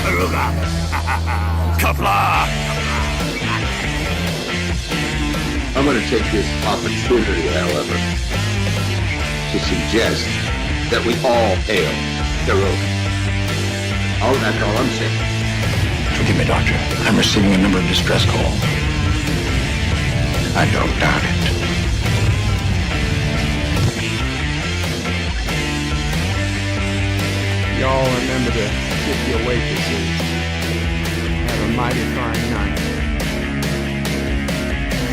Caroga. Qapla. I'm going to take this opportunity, however, to suggest that we all hail Caroga. Oh, that's all I'm saying. Forgive me, Doctor. I'm receiving a number of distress calls. I don't doubt it. Y'all remember to tip your waitresses. Have a mighty fine night.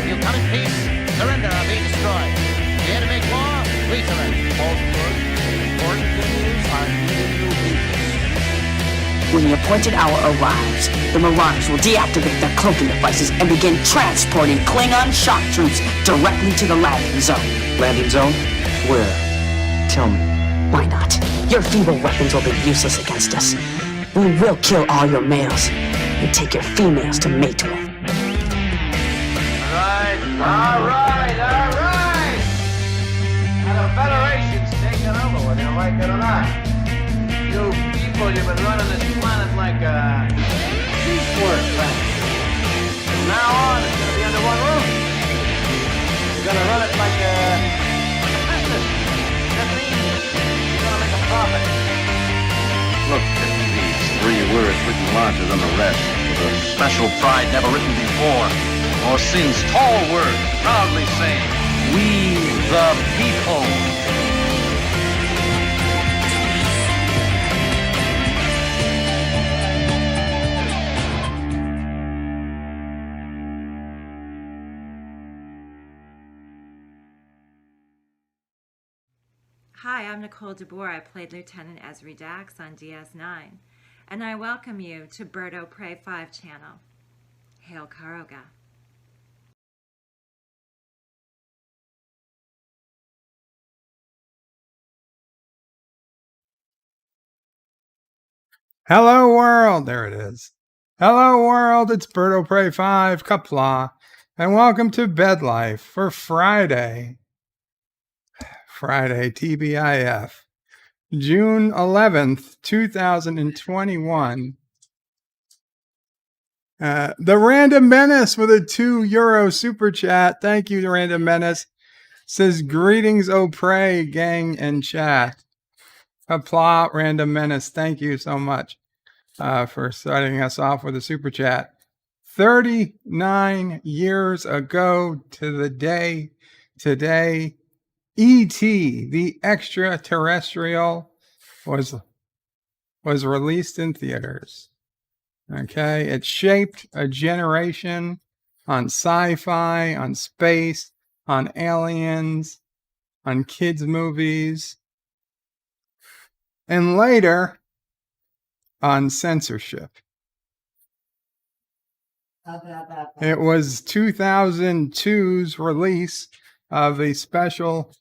You come in peace, surrender or be destroyed. Here to make war, we surrender. Important news are needed you. When the appointed hour arrives, the Marauders will deactivate their cloaking devices and begin transporting Klingon shock troops directly to the landing zone. Landing zone? Where? Tell me. Why not? Your feeble weapons will be useless against us. We will kill all your males and take your females to mate with. All right. Now the Federation's taking over, whether you like it or not. You people, you've been running this planet like a piecework planet. From now on, it's going to be under one roof. You're going to run it like a business. That means you're going to make a profit. Look at these 3 words written larger than the rest, with a special pride never written before, or since. Tall words, proudly saying, "We the people." Hi, I'm Nicole DeBoer. I played Lieutenant Ezri Dax on DS9, and I welcome you to BedLife 5 channel. Hail Caroga. Hello world, there it is. Hello world, it's BedLife 5, Qapla, and welcome to BedLife for Friday, TBIF, June 11th, 2021. The Random Menace with a €2 super chat. Thank you, Random Menace. Says, greetings, O'Prey, gang, and chat. Qapla, Random Menace, thank you so much for starting us off with a super chat. 39 years ago to the day today, E.T., the Extra-Terrestrial, was released in theaters. Okay, it shaped a generation on sci-fi, on space, on aliens, on kids' movies, and later on censorship. It was 2002's release of a special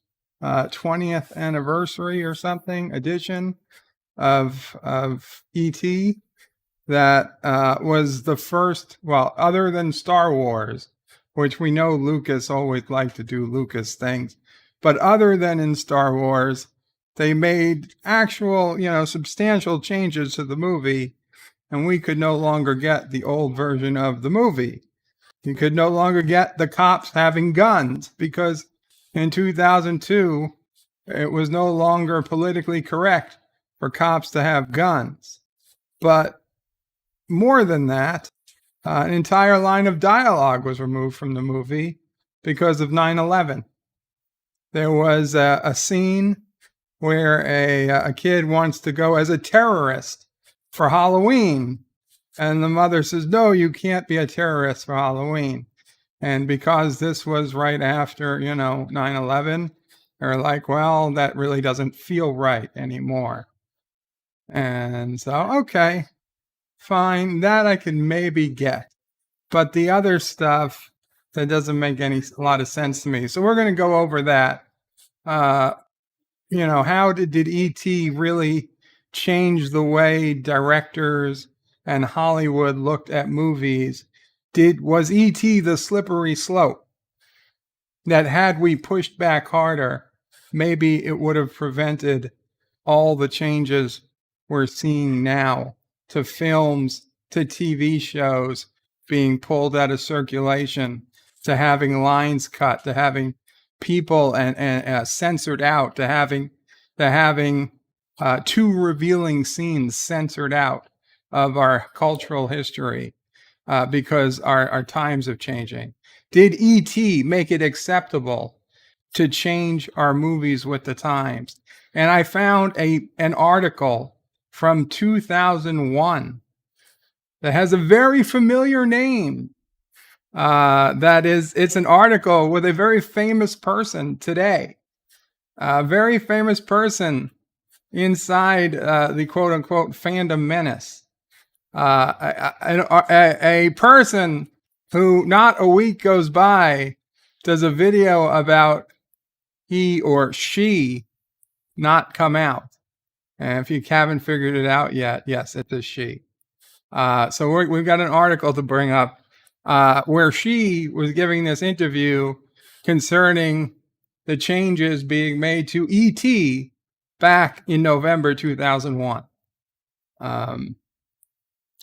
20th anniversary or something edition of E.T. that was the first, well, other than Star Wars, which we know Lucas always liked to do Lucas things, but other than in Star Wars, they made actual, substantial changes to the movie, and we could no longer get the old version of the movie. You could no longer get the cops having guns, because in 2002, it was no longer politically correct for cops to have guns. But more than that, an entire line of dialogue was removed from the movie because of 9/11. There was a scene where a kid wants to go as a terrorist for Halloween. And the mother says, no, you can't be a terrorist for Halloween. And because this was right after, 9/11, they're like, well, that really doesn't feel right anymore. And so, okay, fine, that I can maybe get. But the other stuff, that doesn't make a lot of sense to me. So we're going to go over that. How did E.T. really change the way directors and Hollywood looked at movies? Was E.T. the slippery slope that had we pushed back harder, maybe it would have prevented all the changes we're seeing now to films, to TV shows being pulled out of circulation, to having lines cut, to having people and censored out, to having too revealing scenes censored out of our cultural history because our times are changing. Did E.T. make it acceptable to change our movies with the times? And I found an article from 2001 that has a very familiar name. It's an article with a very famous person today, a very famous person inside the quote unquote fandom menace. A person who not a week goes by does a video about he or she not come out. And if you haven't figured it out yet, yes, it's a she. So we've got an article to bring up where she was giving this interview concerning the changes being made to E.T. back in November 2001.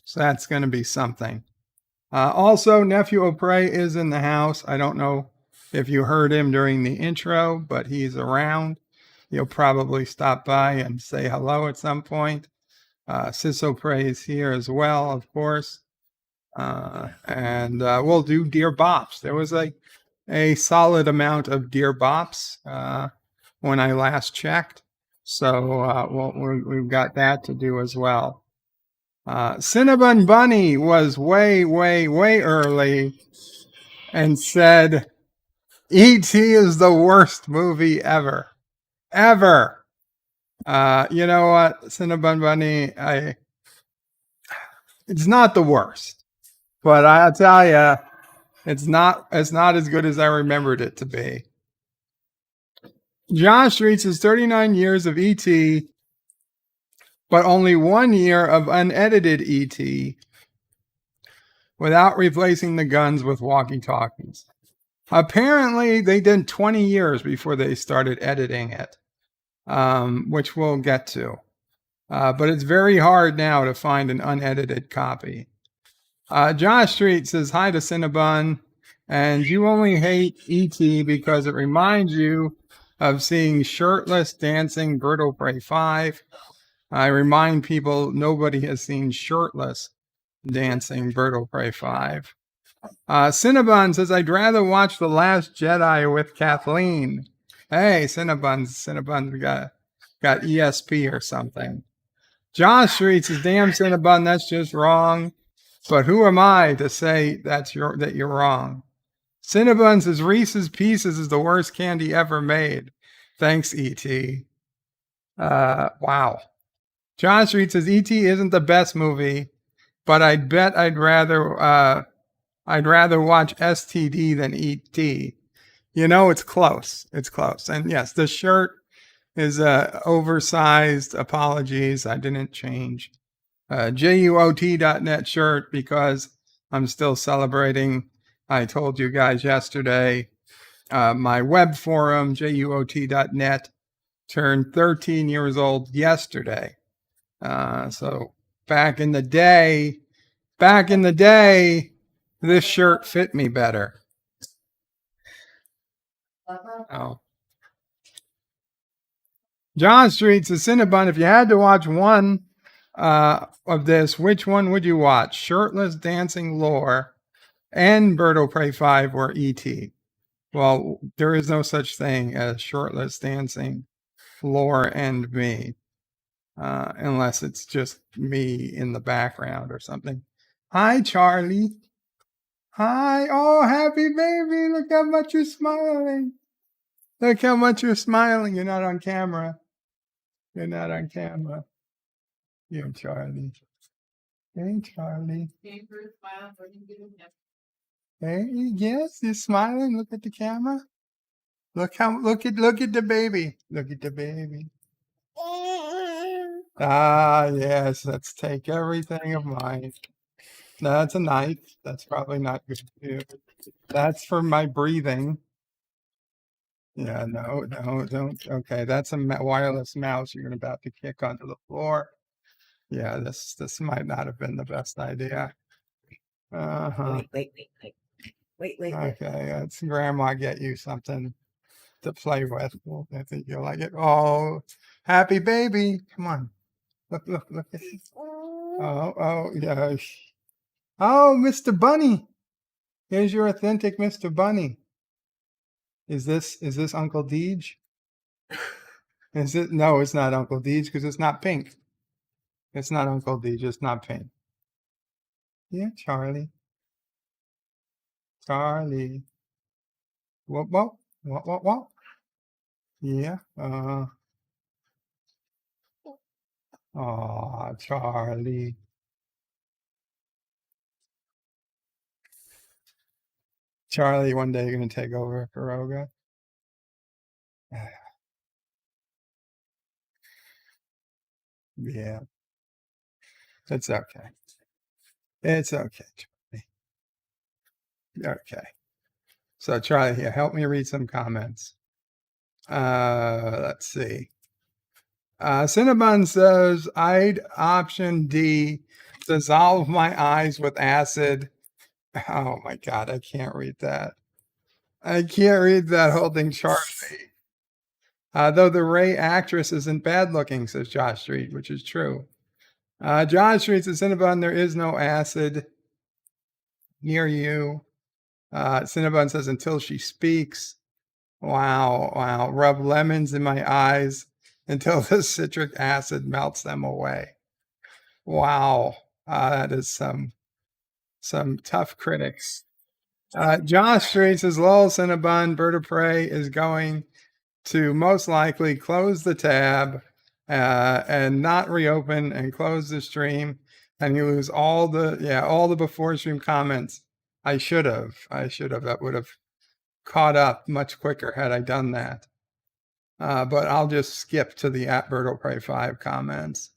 So that's going to be something. Also, NephewOPrey is in the house. I don't know if you heard him during the intro, but he's around. He'll probably stop by and say hello at some point. SysOPrey is here as well, of course. And we'll do Dear Bops. There was a solid amount of Dear Bops when I last checked. So we've got that to do as well. Cinnabon Bunny was way, way, way early and said, E.T. is the worst movie ever. Ever. You know what, Cinnabon Bunny, it's not the worst, but I'll tell you, it's not as good as I remembered it to be. Josh reads his 39 years of E.T., but only 1 year of unedited E.T. without replacing the guns with walkie-talkies. Apparently, they did 20 years before they started editing it, which we'll get to. But it's very hard now to find an unedited copy. Josh Street says, hi to Cinnabon, and you only hate E.T. because it reminds you of seeing shirtless dancing BedLife 5. I remind people nobody has seen shirtless dancing BedLife 5. Cinnabon says, I'd rather watch The Last Jedi with Kathleen. Hey, Cinnabon's got ESP or something. Josh Street says, damn Cinnabon, that's just wrong. But who am I to say that you're wrong? Cinnabon says, Reese's Pieces is the worst candy ever made. Thanks, E.T. Wow. John Street says, E.T. isn't the best movie, but I bet I'd rather watch STD than E.T. It's close. It's close. And yes, the shirt is oversized. Apologies, I didn't change. JUOT.net shirt because I'm still celebrating. I told you guys yesterday, my web forum, JUOT.net, turned 13 years old yesterday. So back in the day, this shirt fit me better. Oh. John Street says, Cinnabon, if you had to watch one of this, which one would you watch? Shirtless Dancing Lore and BedLife 5 or E.T.? Well, there is no such thing as Shirtless Dancing Lore and me, unless it's just me in the background or something. Hi, Charlie. Hi. Oh, happy baby. Look how much you're smiling. Look how much you're smiling. You're not on camera. You're not on camera. You're Charlie. Hey, Charlie. Hey, yes, you're smiling. Look at the camera. Look at the baby. Look at the baby. Ah, yes. Let's take everything of mine. That's a knife. That's probably not good for you. That's for my breathing. Yeah, no, don't. Okay, that's a wireless mouse you're about to kick onto the floor. Yeah, this might not have been the best idea. Uh-huh. Wait. Okay, let's Grandma get you something to play with. Well, I think you'll like it. Oh, happy baby. Come on. Look at this. Oh, yeah. Oh, Mr. Bunny. Here's your authentic Mr. Bunny. Is this Uncle Deej? Is it? No, it's not Uncle Deej because it's not pink. It's not Uncle Deej. It's not pink. Yeah, Charlie. Charlie. What? Yeah. Oh, Charlie. Charlie, one day you're gonna take over Caroga. Yeah. It's okay. It's okay, Charlie. Okay. So Charlie, here, help me read some comments. Let's see. Cinnabon says, I'd option D, dissolve my eyes with acid. Oh my God, I can't read that. I can't read that holding Charlie. Though the Ray actress isn't bad looking, says Josh Street, which is true. Josh Street says, Cinnabon, there is no acid near you. Cinnabon says, until she speaks. Wow. Rub lemons in my eyes until the citric acid melts them away. Wow. That is some tough critics. Josh Street says, lol, Cinnabon, Bird of Prey is going to most likely close the tab and not reopen and close the stream, and you lose all the before stream comments. I should have. That would have caught up much quicker had I done that. But I'll just skip to the Bird of Prey 5 comments.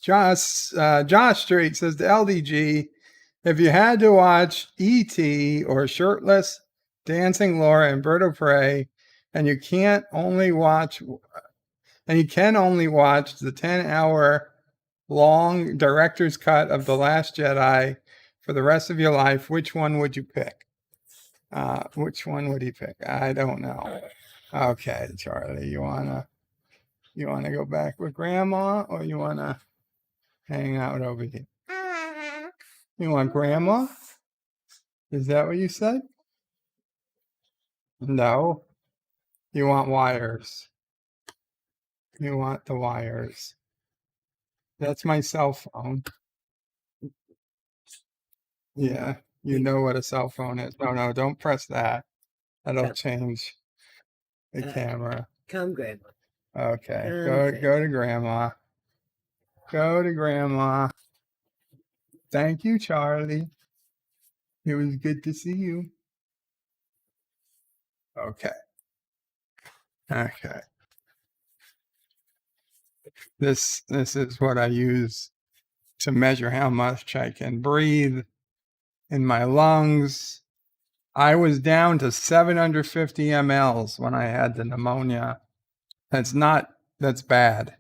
Josh Street says to LDG, if you had to watch E.T. or Shirtless, Dancing Laura, and Bird of Prey, and you can only watch the 10-hour long director's cut of The Last Jedi for the rest of your life, which one would you pick? Which one would he pick? I don't know. Okay, Charlie, you wanna go back with Grandma, or you wanna hang out over here? You want Grandma? Is that what you said? No. You want wires. You want the wires. That's my cell phone. Yeah, you know what a cell phone is. No, don't press that. That'll change the camera. Come, Grandma. Okay, go to Grandma. Go to Grandma. Thank you, Charlie. It was good to see you. Okay. This is what I use to measure how much I can breathe in my lungs. I was down to 750 mLs when I had the pneumonia. That's bad.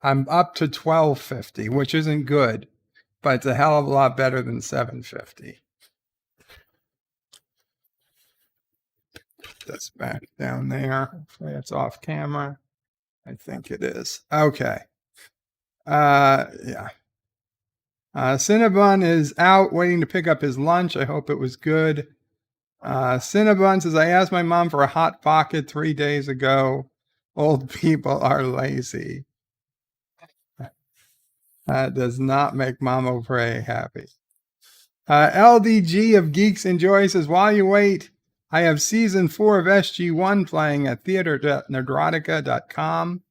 I'm up to 1250, which isn't good, but it's a hell of a lot better than 750. Put this back down there. Hopefully it's off camera. I think it is. Okay. Yeah. Cinnabon is out waiting to pick up his lunch. I hope it was good. Cinnabon says, I asked my mom for a Hot Pocket 3 days ago. Old people are lazy. That does not make NephewOPrey happy. LDG of Geeks and Joy says, while you wait, I have season 4 of SG1 playing at theater.nerdrotica.com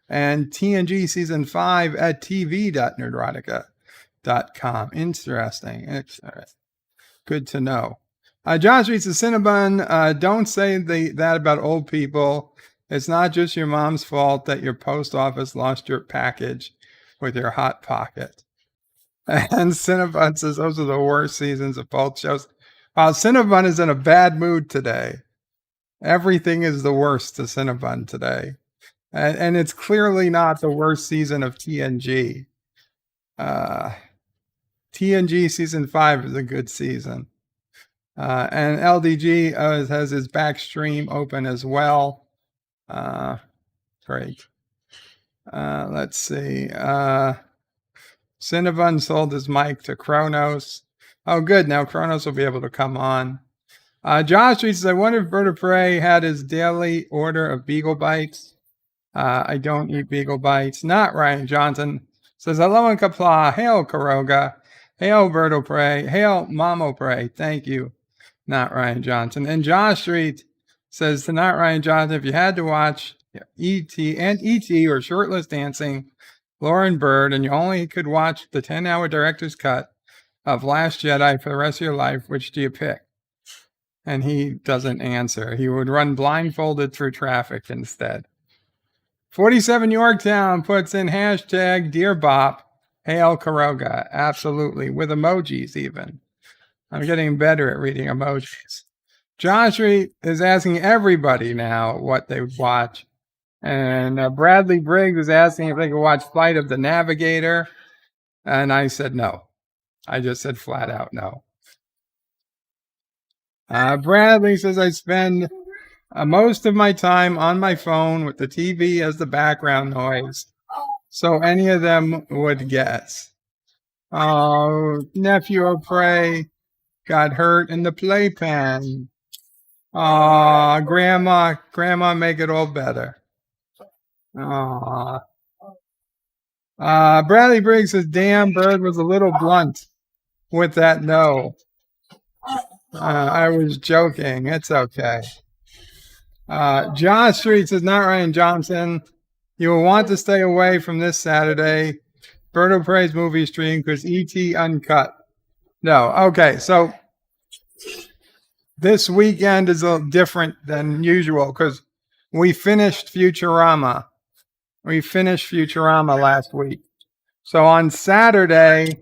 and TNG season 5 at tv.nerdrotica.com. Interesting. Good to know. Josh reads the Cinnabon. Don't say that about old people. It's not just your mom's fault that your post office lost your package with your Hot Pocket. And Cinnabon says those are the worst seasons of both shows. Cinnabon is in a bad mood today. Everything is the worst to Cinnabon today. And it's clearly not the worst season of TNG. TNG season 5 is a good season. And LDG has his back stream open as well. Great. Let's see. Cinnabon sold his mic to Kronos. Oh, good. Now Kronos will be able to come on. Josh says, I wonder if BedLife had his daily order of Beagle Bites. I don't eat Beagle Bites. Not Ryan Johnson. Says, hello in Qapla. Hail Caroga. Hail BedLife. Hail MomOPrey. Thank you. Not Ryan Johnson. And Josh Street says to not Ryan Johnson, if you had to watch E.T. or Shirtless Dancing, Lauren Bird, and you only could watch the 10-hour director's cut of Last Jedi for the rest of your life, which do you pick? And he doesn't answer. He would run blindfolded through traffic instead. 47 Yorktown puts in hashtag Dear Bop, Hail Caroga. Absolutely, with emojis even. I'm getting better at reading emojis. Josh is asking everybody now what they would watch. And Bradley Briggs was asking if they could watch Flight of the Navigator. And I said no. I just said flat out no. Bradley says I spend most of my time on my phone with the TV as the background noise. So any of them would guess. Oh, NephewOPrey got hurt in the playpen. Grandma, make it all better. Bradley Briggs says, damn, Bird was a little blunt with that no. I was joking. It's okay. John Street says, not Ryan Johnson. You will want to stay away from this Saturday. BedLife's movie stream because E.T. uncut. No. Okay. So this weekend is a little different than usual because we finished Futurama. Last week. So on Saturday,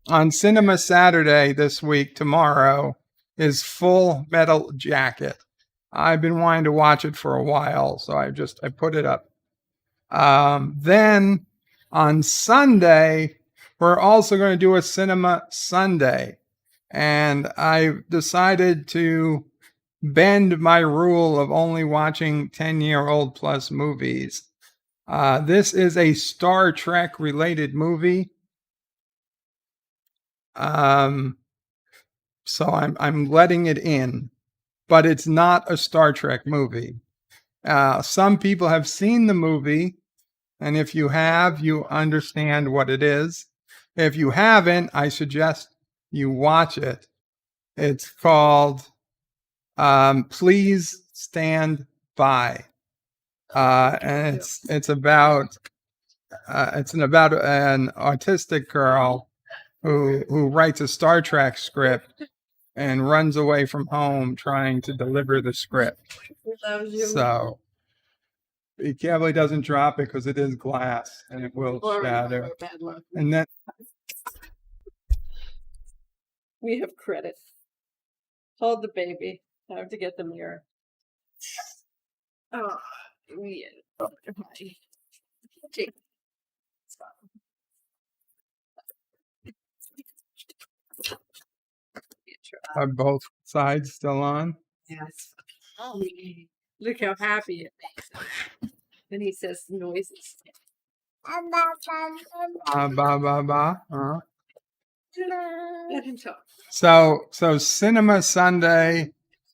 on Cinema Saturday this week, tomorrow, is Full Metal Jacket. I've been wanting to watch it for a while, so I put it up. Then on Sunday, we're also going to do a Cinema Sunday. And I decided to bend my rule of only watching 10-year-old plus movies. This is a Star Trek related movie. So I'm letting it in, but it's not a Star Trek movie. Some people have seen the movie, and if you have, you understand what it is. If you haven't, I suggest you watch it. It's called Please Stand By. And it's about an autistic girl who writes a Star Trek script and runs away from home trying to deliver the script. So be careful it doesn't drop it because it is glass and it will shatter. And then we have credit. Hold the baby. I have to get the mirror. Oh, yeah. Are both sides still on? Yes. Oh, look how happy it makes him. Then he says noises. Let him talk. So Cinema Sunday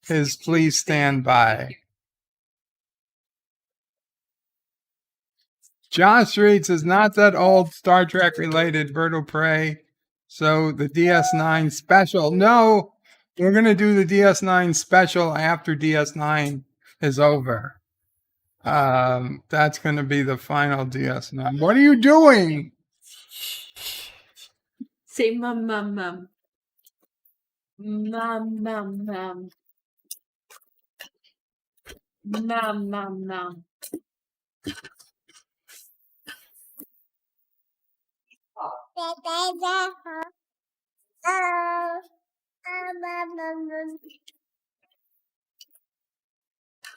is Please Stand By. Josh reads is not that old Star Trek related BedLife So the DS9 special. No, we're going to do the DS9 special after DS9 is over. That's going to be the final DS9. What are you doing? Say mum, mum, mum. Mum, mum, mum. Mum, mum, mum.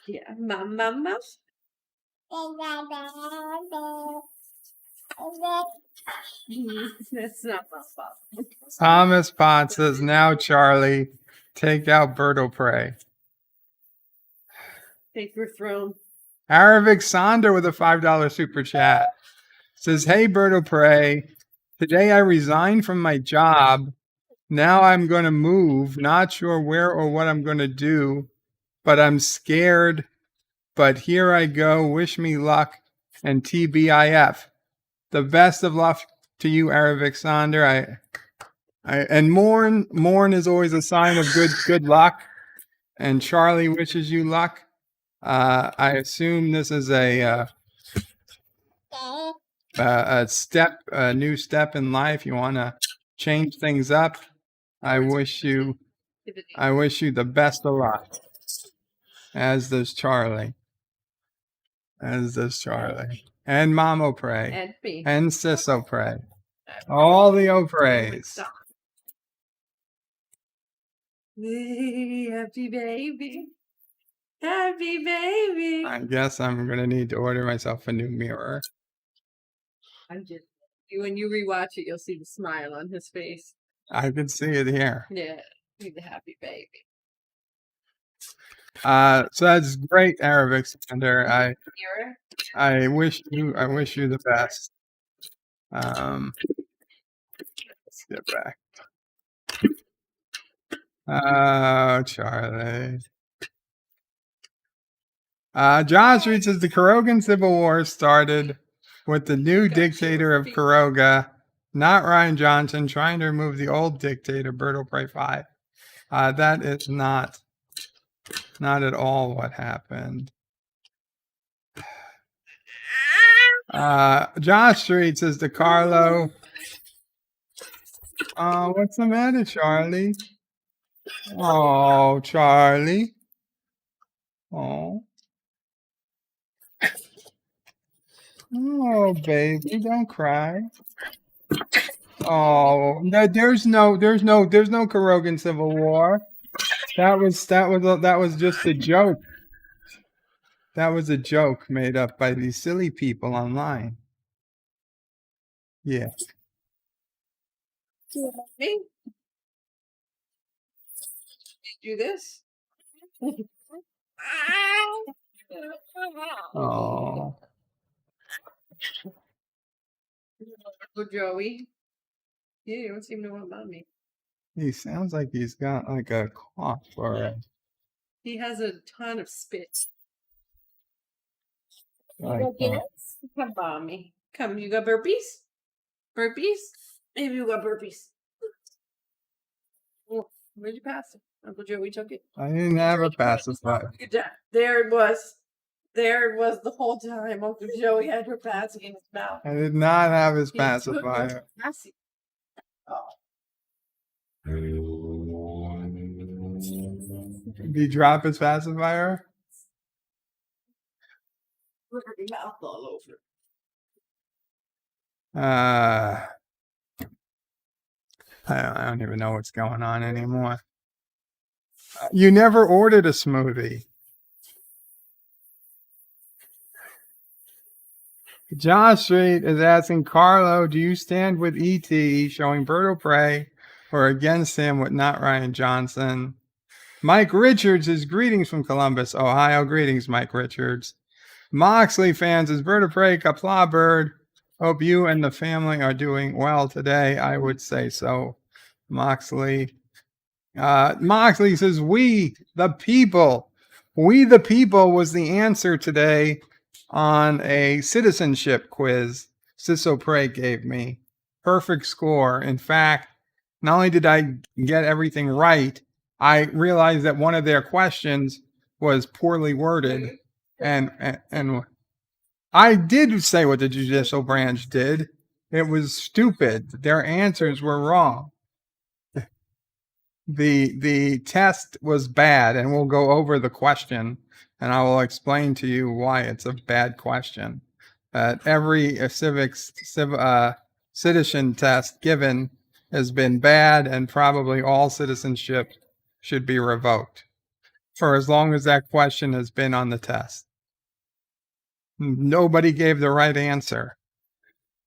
Yeah, mum, mum, mum. That's not my fault. Thomas Potts says, now Charlie, take out BedLife. Think we're thrown. Aravic Sonder with a $5 super chat says, hey, BedLife, today I resigned from my job. Now I'm going to move. Not sure where or what I'm going to do, but I'm scared. But here I go. Wish me luck and TBIF. The best of luck to you, Aravic Sonder. And mourn is always a sign of good luck. And Charlie wishes you luck. I assume this is a new step in life. You want to change things up. I wish you the best of luck. As does Charlie. And NephewOPrey. And me. And SysOPrey. All the Opreys. Happy baby. Happy baby. I guess I'm going to need to order myself a new mirror. I'm just, when you rewatch it, you'll see the smile on his face. I can see it here. Yeah, he's a happy baby. So that's great, Arabic Sender. I wish you the best. Let's get back. Oh, Charlie. Josh Reed says the Carogan Civil War started with the new dictator of Caroga, not Ryan Johnson, trying to remove the old dictator, BedLife 5. That is not at all what happened. Josh Street says to Carlo, what's the matter, Charlie? Oh, Charlie. Oh. Oh, baby, don't cry. Oh, no, there's no Carogan Civil War. That was just a joke. That was a joke made up by these silly people online. Yeah. Hey. Do this. Oh. Uncle Joey. You don't seem to want mommy. He sounds like he's got like a cough or He has a ton of spit. like Come, mommy. Come, you got burpees? Burpees? Maybe you got burpees. Oh, where'd you pass it? Uncle Joey took it. I didn't have a pacifier. Good job. There it was. There it was the whole time. Uncle Joey had her passing in his mouth. I did not have his He took pacifier. her passing. Oh. Did he drop his pacifier? Her mouth all over. I don't even know what's going on anymore. You never ordered a smoothie. Josh Street is asking Carlo, do you stand with E.T. showing BedLife or against him with not Ryan Johnson? Mike Richards is greetings from Columbus, Ohio. Greetings, Mike Richards. Moxley fans is BedLife, Qapla bird. Hope you and the family are doing well today. I would say so, Moxley. Moxley says, we the people was the answer today on a citizenship quiz SysOPrey gave me. Perfect score. In fact, Not only did I get everything right, I realized that one of their questions was poorly worded, and I did say what the judicial branch did. It was stupid. Their answers were wrong. The test was bad, and we'll go over the question, and I will explain to you why it's a bad question. Every citizen test given has been bad, and probably all citizenship should be revoked for as long as that question has been on the test. Nobody gave the right answer.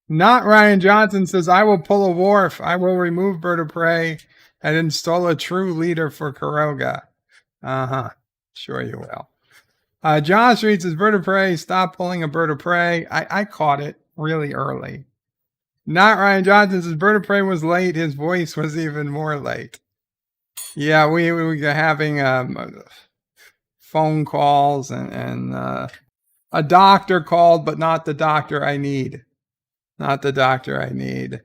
Not Ryan Johnson says, I will pull a Worf. I will remove Bird of Prey and install a true leader for Caroga. Sure you will. John Street says, Bird of Prey, stop pulling a Bird of Prey. I caught it really early. Not Ryan Johnson says, Bird of Prey was late. His voice was even more late. Yeah, we were having phone calls and a doctor called, but not the doctor I need. Not the doctor I need.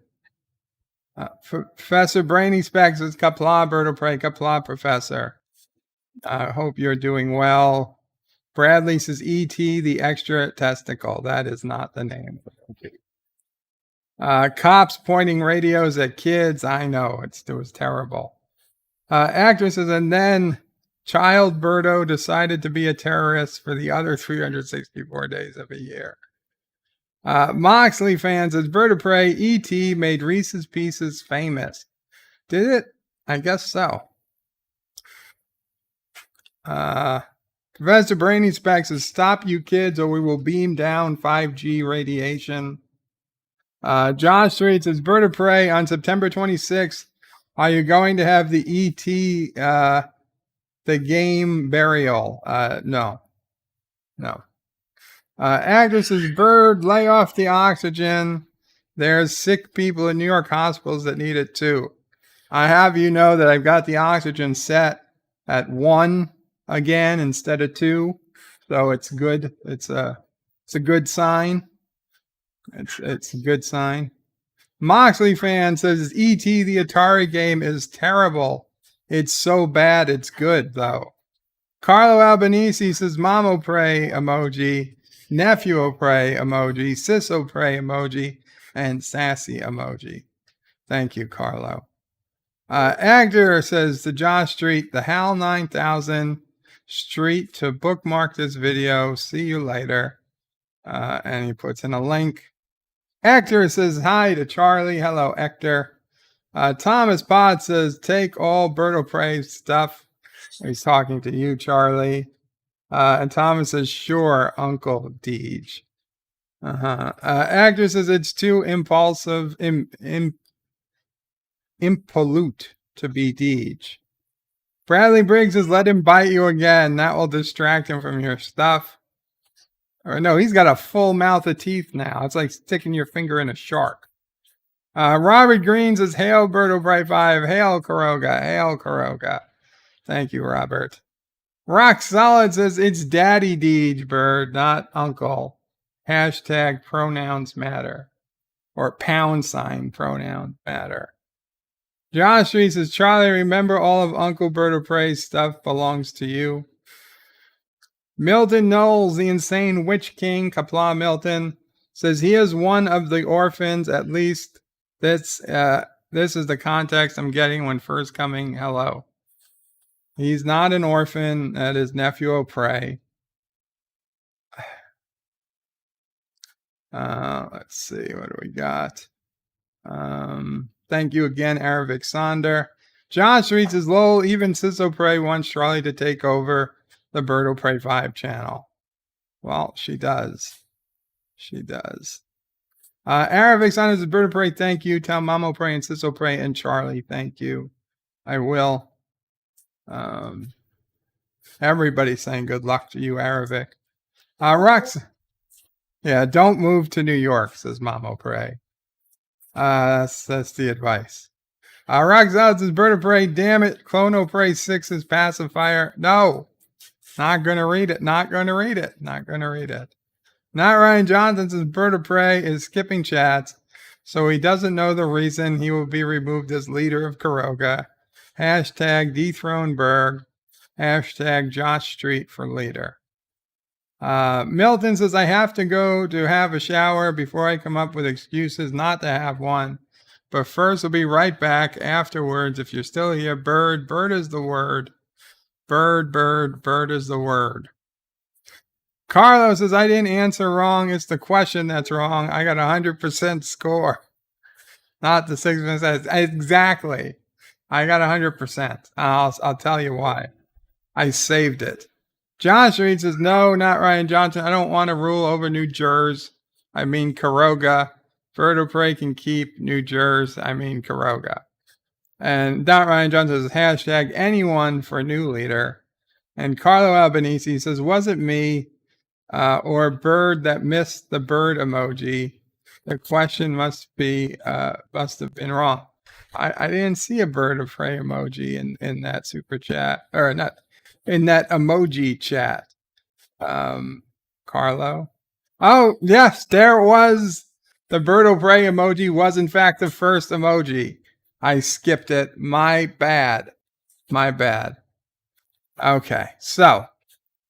Professor Brainy Specs says, Qapla, Bird of Prey, Qapla, Professor. I hope you're doing well. Bradley says, E.T. the Extra-Testicle. That is not the name. Cops pointing radios at kids. I know, it was terrible. Actress says, and then Child Birdo decided to be a terrorist for the other 364 days of a year. Moxley fan says, Bird of Prey, E.T. made Reese's Pieces famous. Did it? I guess so. Professor Brainy Specs says, stop you kids or we will beam down 5G radiation. Josh Street says, Bird of Prey, on September 26th, are you going to have the E.T. The game burial? No. Actress says, Bird, lay off the oxygen. There's sick people in New York hospitals that need it too. I have you know that I've got the oxygen set at 1 again instead of 2. So it's good. It's a good sign. It's a good sign. Moxley fan says, E.T. the Atari game is terrible. It's so bad it's good though. Carlo Albanese says, MomOPrey emoji, NephewOPrey emoji, SisOPrey emoji, and sassy emoji. Thank you, Carlo. Agder says to Josh Street, the HAL 9000 Street to bookmark this video. See you later. And he puts in a link. Hector says hi to Charlie. Hello, Hector. Thomas Pod says, take all Bird of Prey stuff. He's talking to you, Charlie. And Thomas says, sure, Uncle Deej. Hector says, it's too impulsive, impolite to be Deej. Bradley Briggs says, let him bite you again. That will distract him from your stuff. Or no, he's got a full mouth of teeth now. It's like sticking your finger in a shark. Robert Green says, hail Bird of Prey 5. Hail Caroga. Hail Caroga. Thank you, Robert. Rock Solid says, it's Daddy Deej, Bird, not Uncle. Hashtag pronouns matter. Or # pronouns matter. Josh Street says, Charlie, remember all of Uncle Bird of Prey's stuff belongs to you. Milton Knowles, the insane witch king, Qapla Milton, says he is one of the orphans, at least. This is the context I'm getting when first coming. Hello. He's not an orphan. That is NephewOPrey. Let's see. What do we got? Thank you again, Aravic Sonder. John Street says, lol, even SisOPrey wants Charlie to take over the Bird of Prey 5 channel. Well, she does. She does. Aravic Sonder says, Bird of Prey, thank you. Tell MomOPrey and SisOPrey and Charlie, thank you. I will. Everybody's saying good luck to you, Aravic. Rox. Yeah, don't move to New York, says MomOPrey. That's the advice. Roxanne says, Bird of Prey, damn it. CloneOPrey 6's pacifier. No. Not going to read it. Not going to read it. Not going to read it. Not Ryan Johnson says, Bird of Prey is skipping chats so he doesn't know the reason he will be removed as leader of Caroga. Hashtag dethrone Berg. Hashtag Josh Street for leader. Milton says, I have to go to have a shower before I come up with excuses not to have one. But first, we'll be right back afterwards. If you're still here, bird is the word. Bird is the word. Carlos says, I didn't answer wrong. It's the question that's wrong. I got 100% score. Not the 6%. Exactly. I got 100%. I'll tell you why. I saved it. Josh Reed says, no, not Ryan Johnson. I don't want to rule over New Jersey. I mean Caroga. BedLife can keep New Jersey. I mean Caroga. And not Ryan Johnson says, hashtag anyone for new leader. And Carlo Albanese says, was it me or bird that missed the bird emoji? The question must have been wrong. I didn't see a bird of prey emoji in that super chat, or not in that emoji chat. Carlo. Oh, yes, there was. The bird of prey emoji was in fact the first emoji. I skipped it. My bad. Okay, so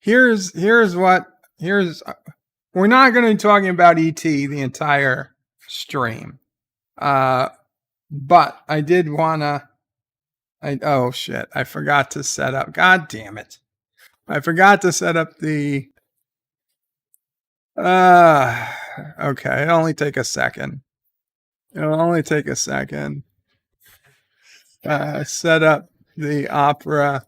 we're not going to be talking about ET the entire stream. But I did want to, oh shit, I forgot to set up, god damn it. I forgot to set up the, okay, it'll only take a second. Set up the opera.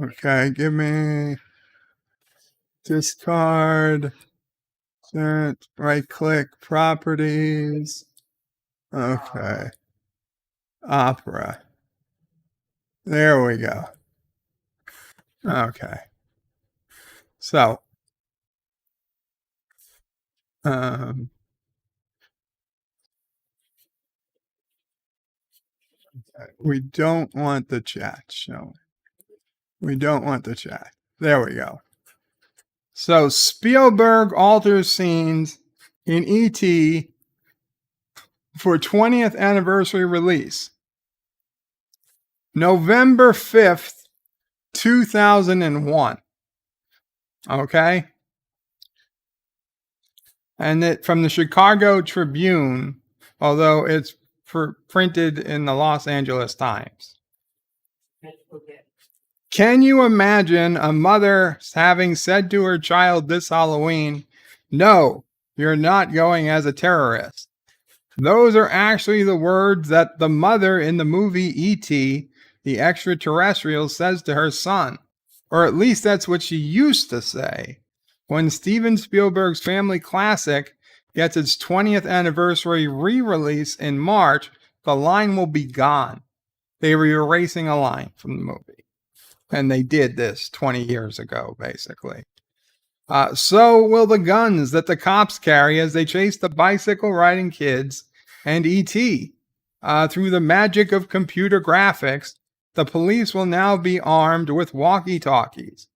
Okay, give me discard, right click, properties. Okay, opera. There we go. Okay. So, we don't want the chat showing. There we go. So Spielberg alters scenes in E.T. for 20th anniversary release. November 5th, 2001. Okay? And it from the Chicago Tribune, although it's printed in the Los Angeles Times. Can you imagine a mother having said to her child this Halloween, no, you're not going as a terrorist? Those are actually the words that the mother in the movie E.T., the Extra-Terrestrial, says to her son. Or at least that's what she used to say. When Steven Spielberg's family classic gets its 20th anniversary re-release in March, the line will be gone. They were erasing a line from the movie. And they did this 20 years ago, basically. So will the guns that the cops carry as they chase the bicycle-riding kids and E.T. Through the magic of computer graphics, the police will now be armed with walkie-talkies.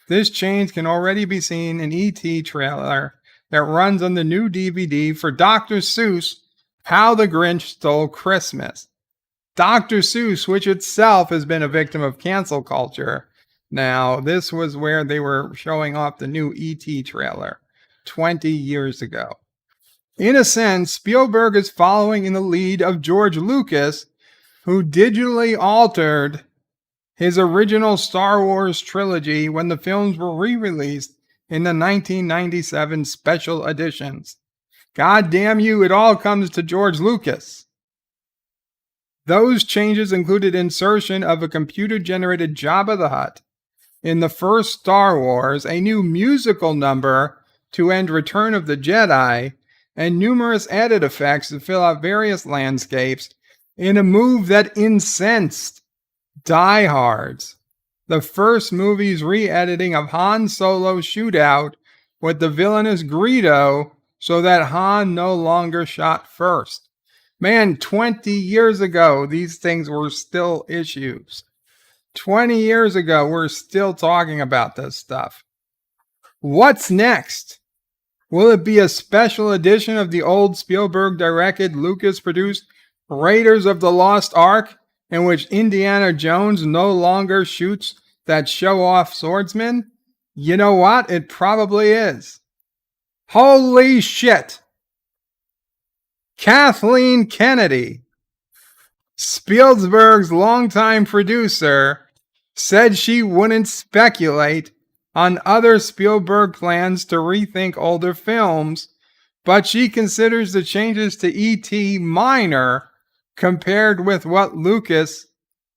This change can already be seen in E.T. trailer that runs on the new DVD for Dr. Seuss, How the Grinch Stole Christmas. Dr. Seuss, which itself has been a victim of cancel culture. Now, this was where they were showing off the new E.T. trailer 20 years ago. In a sense, Spielberg is following in the lead of George Lucas, who digitally altered his original Star Wars trilogy when the films were re-released in the 1997 special editions. God damn you, it all comes to George Lucas. Those changes included insertion of a computer-generated Jabba the Hutt in the first Star Wars, a new musical number to end Return of the Jedi, and numerous added effects to fill out various landscapes in a move that incensed diehards. The first movie's re-editing of Han Solo's shootout with the villainous Greedo so that Han no longer shot first. Man, 20 years ago, these things were still issues. 20 years ago, we're still talking about this stuff. What's next? Will it be a special edition of the old Spielberg-directed, Lucas-produced Raiders of the Lost Ark, in which Indiana Jones no longer shoots that show-off swordsman? You know what? It probably is. Holy shit! Kathleen Kennedy, Spielberg's longtime producer, said she wouldn't speculate on other Spielberg plans to rethink older films, but she considers the changes to E.T. minor compared with what Lucas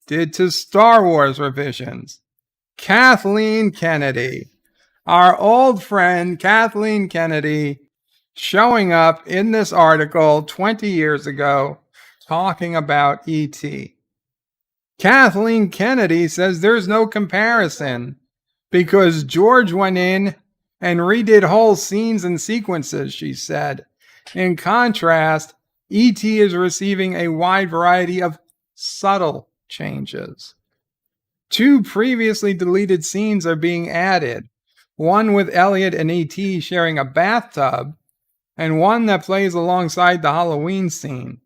did to Star Wars revisions. Kathleen Kennedy, our old friend Kathleen Kennedy, showing up in this article 20 years ago talking about E.T. Kathleen Kennedy says there's no comparison because George went in and redid whole scenes and sequences, she said. In contrast, E.T. is receiving a wide variety of subtle changes. 2 previously deleted scenes are being added, one with Elliot and E.T. sharing a bathtub, and one that plays alongside the Halloween scene.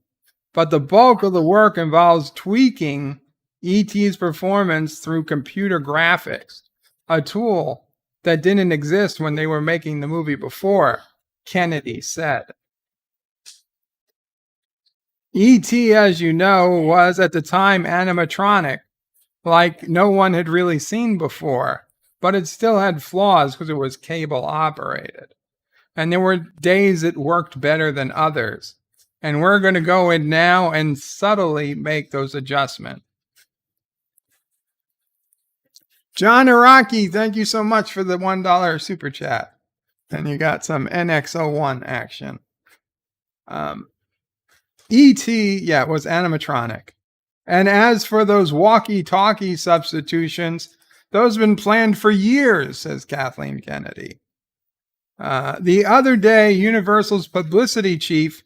But the bulk of the work involves tweaking E.T.'s performance through computer graphics, a tool that didn't exist when they were making the movie before, Kennedy said. E.T., as you know, was at the time animatronic, like no one had really seen before, but it still had flaws because it was cable operated. And there were days it worked better than others. And we're going to go in now and subtly make those adjustments. John Araki, thank you so much for the $1 super chat. And you got some NX01 action. E.T., was animatronic. And as for those walkie-talkie substitutions, those have been planned for years, says Kathleen Kennedy. The other day, Universal's publicity chief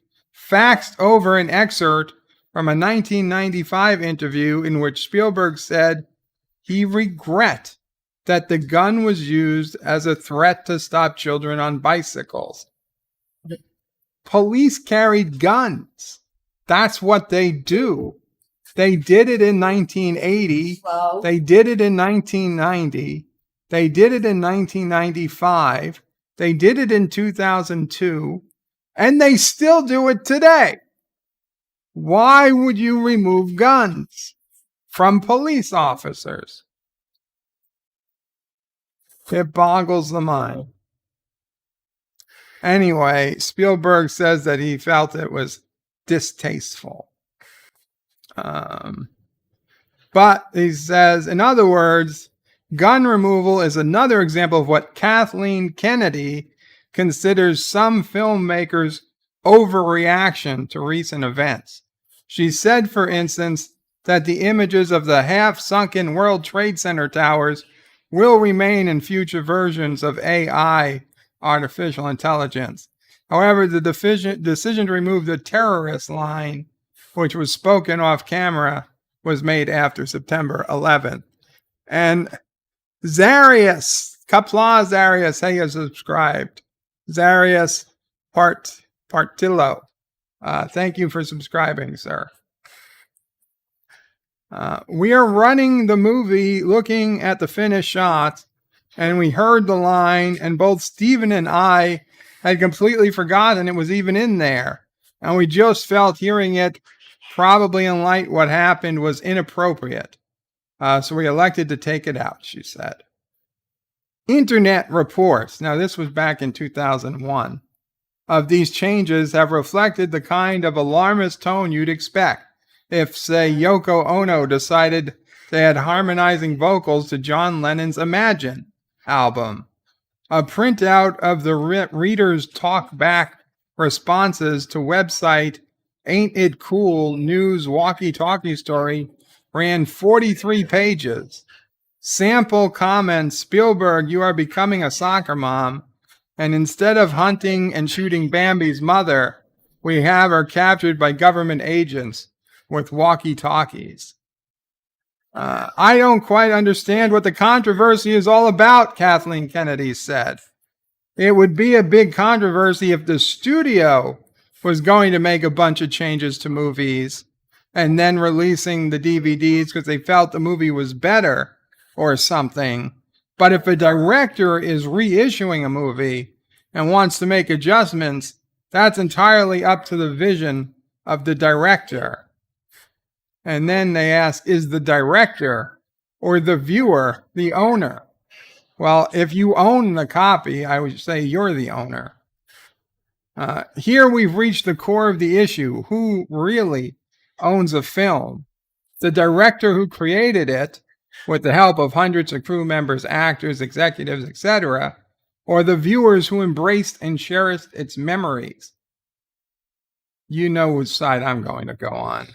faxed over an excerpt from a 1995 interview in which Spielberg said he regret that the gun was used as a threat to stop children on bicycles. Police carried guns. That's what they do. They did it in 1980. They did it in 1990. They did it in 1995. They did it in 2002. And they still do it today. Why would you remove guns from police officers? It boggles the mind. Anyway, Spielberg says that he felt it was distasteful. But he says, in other words, gun removal is another example of what Kathleen Kennedy considers some filmmakers' overreaction to recent events. She said, for instance, that the images of the half-sunken World Trade Center towers will remain in future versions of AI, artificial intelligence. However, the decision to remove the terrorist line, which was spoken off camera, was made after September 11th. And Zarius, Qapla Zarius, hey, you subscribed. Zarius Partillo, thank you for subscribing, sir. We are running the movie looking at the finished shots, and we heard the line, and both Stephen and I had completely forgotten it was even in there. And we just felt hearing it, probably in light what happened, was inappropriate. So we elected to take it out, she said. Internet reports, now this was back in 2001, of these changes have reflected the kind of alarmist tone you'd expect if, say, Yoko Ono decided they had harmonizing vocals to John Lennon's Imagine album. A printout of the readers' talk-back responses to website Ain't It Cool News walkie-talkie story ran 43 pages. Sample comments, Spielberg, you are becoming a soccer mom, and instead of hunting and shooting Bambi's mother, we have are captured by government agents with walkie-talkies. I don't quite understand what the controversy is all about, Kathleen Kennedy said. It would be a big controversy if the studio was going to make a bunch of changes to movies and then releasing the DVDs because they felt the movie was better or something. But if a director is reissuing a movie and wants to make adjustments, that's entirely up to the vision of the director. And then they ask, is the director or the viewer the owner? Well, if you own the copy, I would say you're the owner. Here we've reached the core of the issue. Who really owns a film? The director who created it, with the help of hundreds of crew members, actors, executives, etc., or the viewers who embraced and cherished its memories? You know which side I'm going to go on.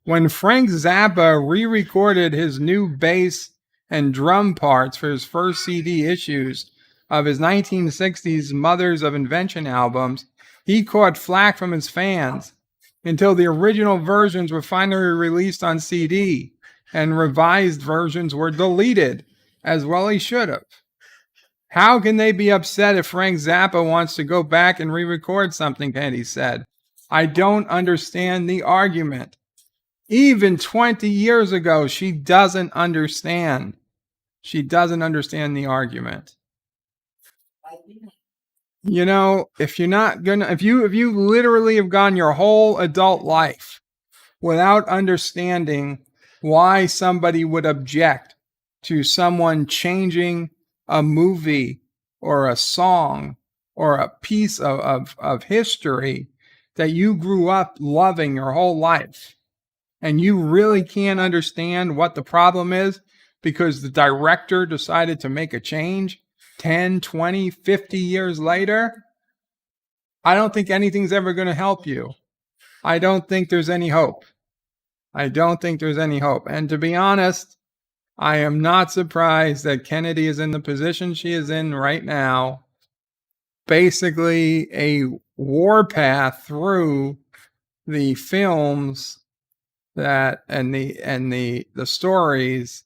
When Frank Zappa re-recorded his new bass and drum parts for his first CD issues of his 1960s Mothers of Invention albums, he caught flack from his fans until the original versions were finally released on CD and revised versions were deleted, as well he should have. How can they be upset if Frank Zappa wants to go back and re-record something, Kennedy said. I don't understand the argument. Even 20 years ago, she doesn't understand. She doesn't understand the argument. You know, if you literally have gone your whole adult life without understanding why somebody would object to someone changing a movie or a song or a piece of history that you grew up loving your whole life, and you really can't understand what the problem is because the director decided to make a change 10, 20, 50 years later, I don't think anything's ever going to help you. I don't think there's any hope. And to be honest, I am not surprised that Kennedy is in the position she is in right now. Basically, a warpath through the films that and the stories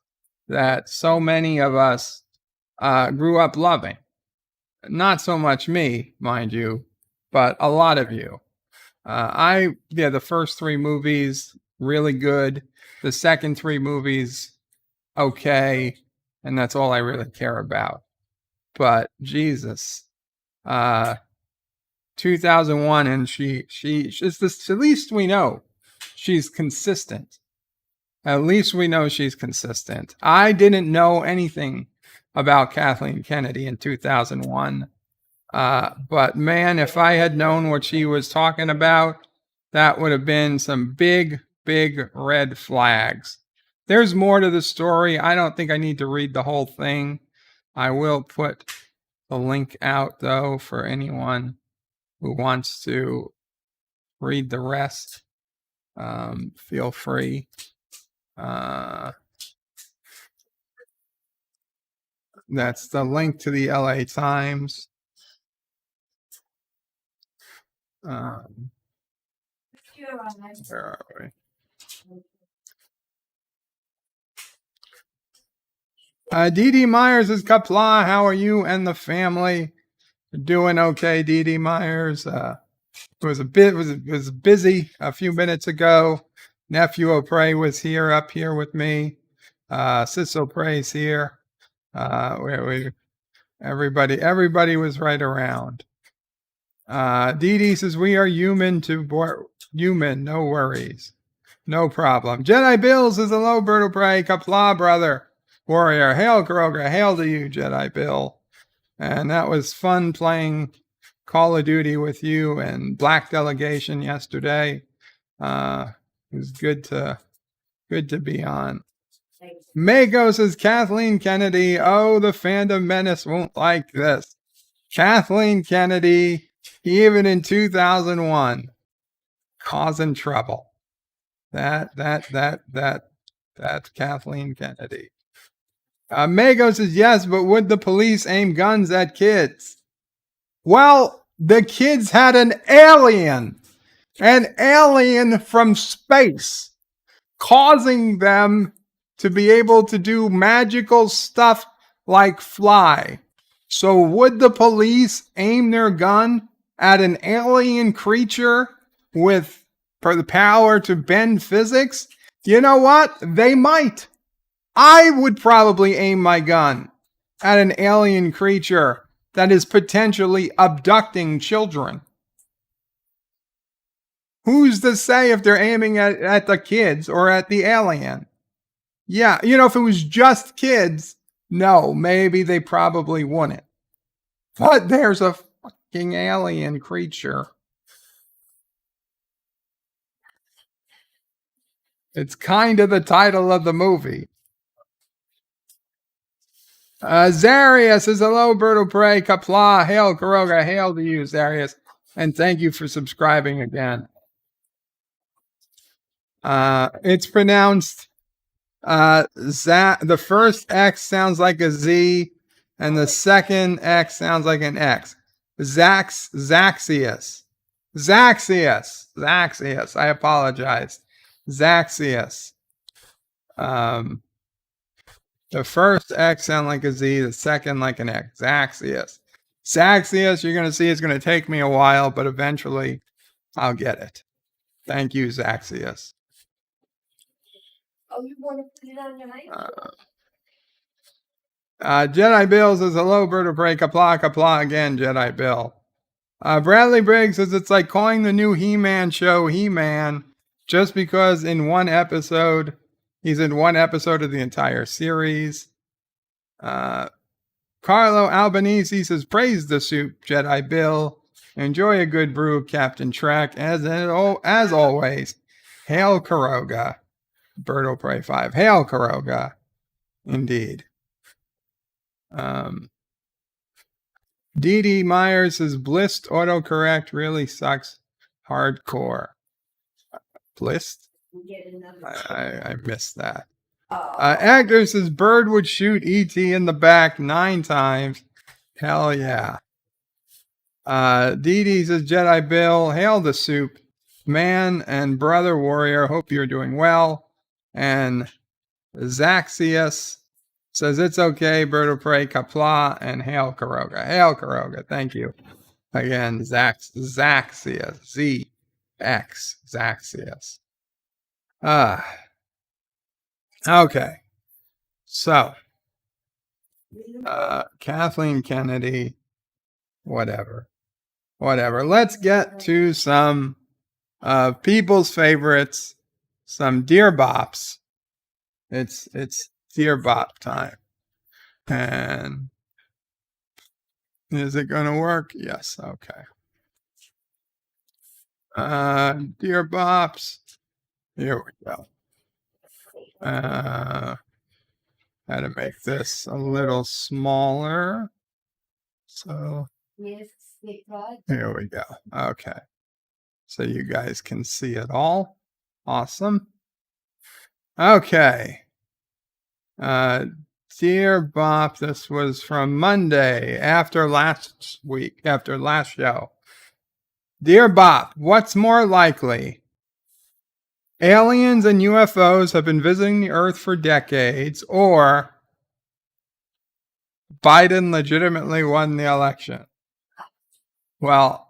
that so many of us grew up loving. Not so much me, mind you, but a lot of you. The first three movies, really good. The second three movies, okay. And that's all I really care about. But Jesus, 2001, and she's this, at least we know she's consistent. At least we know she's consistent. I didn't know anything about Kathleen Kennedy in 2001. But man, if I had known what she was talking about, that would have been some big, big red flags. There's more to the story. I don't think I need to read the whole thing. I will put the link out, though, for anyone who wants to read the rest. Feel free. That's the link to the LA Times. Where are we? Dee Dee Myers is Qapla. How are you and the family? Doing okay, Dee Dee Myers. It was busy a few minutes ago. NephewOPrey was up here with me. SysOPrey's here. Everybody was right around. Dee Dee says we are human, no worries. No problem. Jedi Bills is hello, BedLife, Qapla, brother. Warrior, hail Caroga, hail to you, Jedi Bill. And that was fun playing Call of Duty with you and Black Delegation yesterday. It was good to be on. Mako says Kathleen Kennedy. Oh, the fandom menace won't like this. Kathleen Kennedy, even in 2001, causing trouble. That's Kathleen Kennedy. Mako says, yes, but would the police aim guns at kids? Well, the kids had an alien from space, causing them to be able to do magical stuff like fly. So would the police aim their gun at an alien creature with the power to bend physics? You know what? They might. I would probably aim my gun at an alien creature that is potentially abducting children. Who's to say if they're aiming at the kids or at the alien? Yeah, if it was just kids, no, maybe they probably wouldn't. But there's a fucking alien creature. It's kind of the title of the movie. Zarius says, hello, BedLife, Qapla, hail, Caroga, hail to you, Zarius. And thank you for subscribing again. It's pronounced, the first X sounds like a Z, and the second X sounds like an X. Zaxius. I apologize. Zaxius. The first X sound like a Z, the second like an X. Zaxius, you're going to see it's going to take me a while, but eventually I'll get it. Thank you, Zaxius. Oh, you want to put it on your name? Jedi Bill says, hello, BedLife, Qapla again, Jedi Bill. Bradley Briggs says, it's like calling the new He-Man show He-Man just because he's in one episode of the entire series. Carlo Albanese says, praise the soup, Jedi Bill. Enjoy a good brew, Captain Trek. As always, hail Caroga. BedLife 5. Hail Caroga. Indeed. Dee Myers says, Blist autocorrect really sucks hardcore. Blist? I missed that. Actor says, Bird would shoot E.T. in the back 9 times. Hell yeah. Dee says, Jedi Bill, hail the soup. Man and brother warrior, hope you're doing well. And Zaxius says, it's okay, BedLife, Qapla, and hail Caroga. Hail Caroga, thank you. Again, Zaxius. Z-X, Zaxius. Okay. So, Kathleen Kennedy, whatever. Let's get to some people's favorites, some Dear Bops. It's Dear Bop time. And is it going to work? Yes. Okay. Dear Bops. Here we go. How to make this a little smaller. So here we go. Okay. So you guys can see it all. Awesome. Okay. Dear Bop, this was from Monday after last show. Dear Bop, what's more likely? Aliens and UFOs have been visiting the Earth for decades, or Biden legitimately won the election. Well,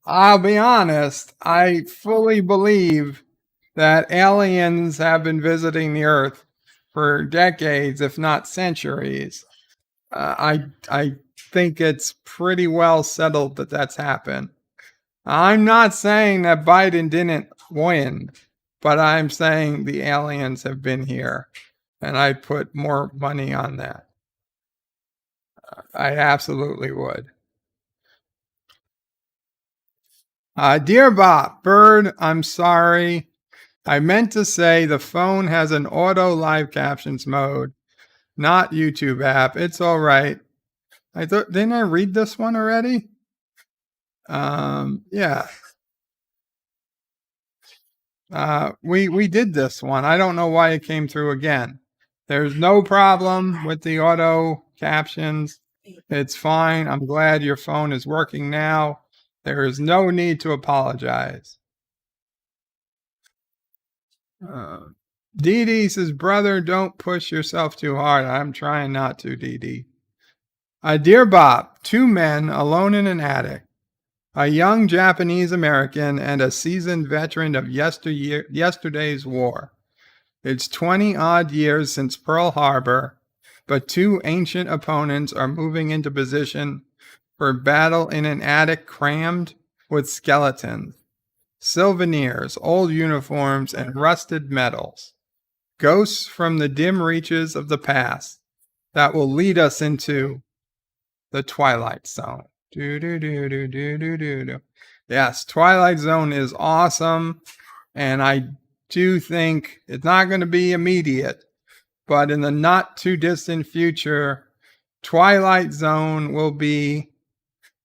I'll be honest, I fully believe that aliens have been visiting the Earth for decades, if not centuries. I think it's pretty well settled that that's happened. I'm not saying that Biden didn't win, but I'm saying the aliens have been here, and I'd put more money on that. I absolutely would. Dear Bop, Bird, I'm sorry. I meant to say the phone has an auto live captions mode, not YouTube app. It's all right. Didn't I read this one already? Yeah. We did this one. I don't know why it came through again. There's no problem with the auto captions. It's fine. I'm glad your phone is working now. There is no need to apologize. Dee Dee says, brother, don't push yourself too hard. I'm trying not to, Dee Dee. Dear Bop, two men alone in an attic, a young Japanese American and a seasoned veteran of yesterday's war. It's 20 odd years since Pearl Harbor, but two ancient opponents are moving into position for battle in an attic crammed with skeletons, souvenirs, old uniforms, and rusted metals. Ghosts from the dim reaches of the past that will lead us into the Twilight Zone. Yes, Twilight Zone is awesome, and I do think it's not going to be immediate, but in the not too distant future, Twilight Zone will be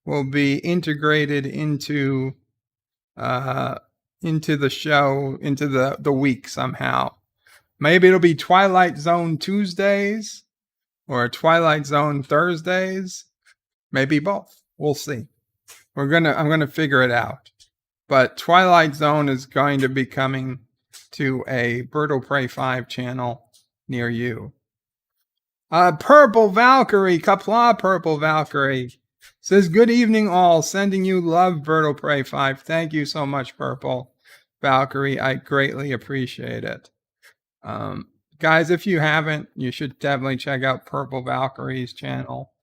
integrated into the show, into the week somehow. Maybe it'll be Twilight Zone Tuesdays or Twilight Zone Thursdays. Maybe both. We'll see. I'm gonna figure it out. But Twilight Zone is going to be coming to a BedLife 5 channel near you. Purple Valkyrie, Qapla Purple Valkyrie says, good evening all, sending you love, BedLife 5. Thank you so much, Purple Valkyrie. I greatly appreciate it. Guys, if you haven't, you should definitely check out Purple Valkyrie's channel.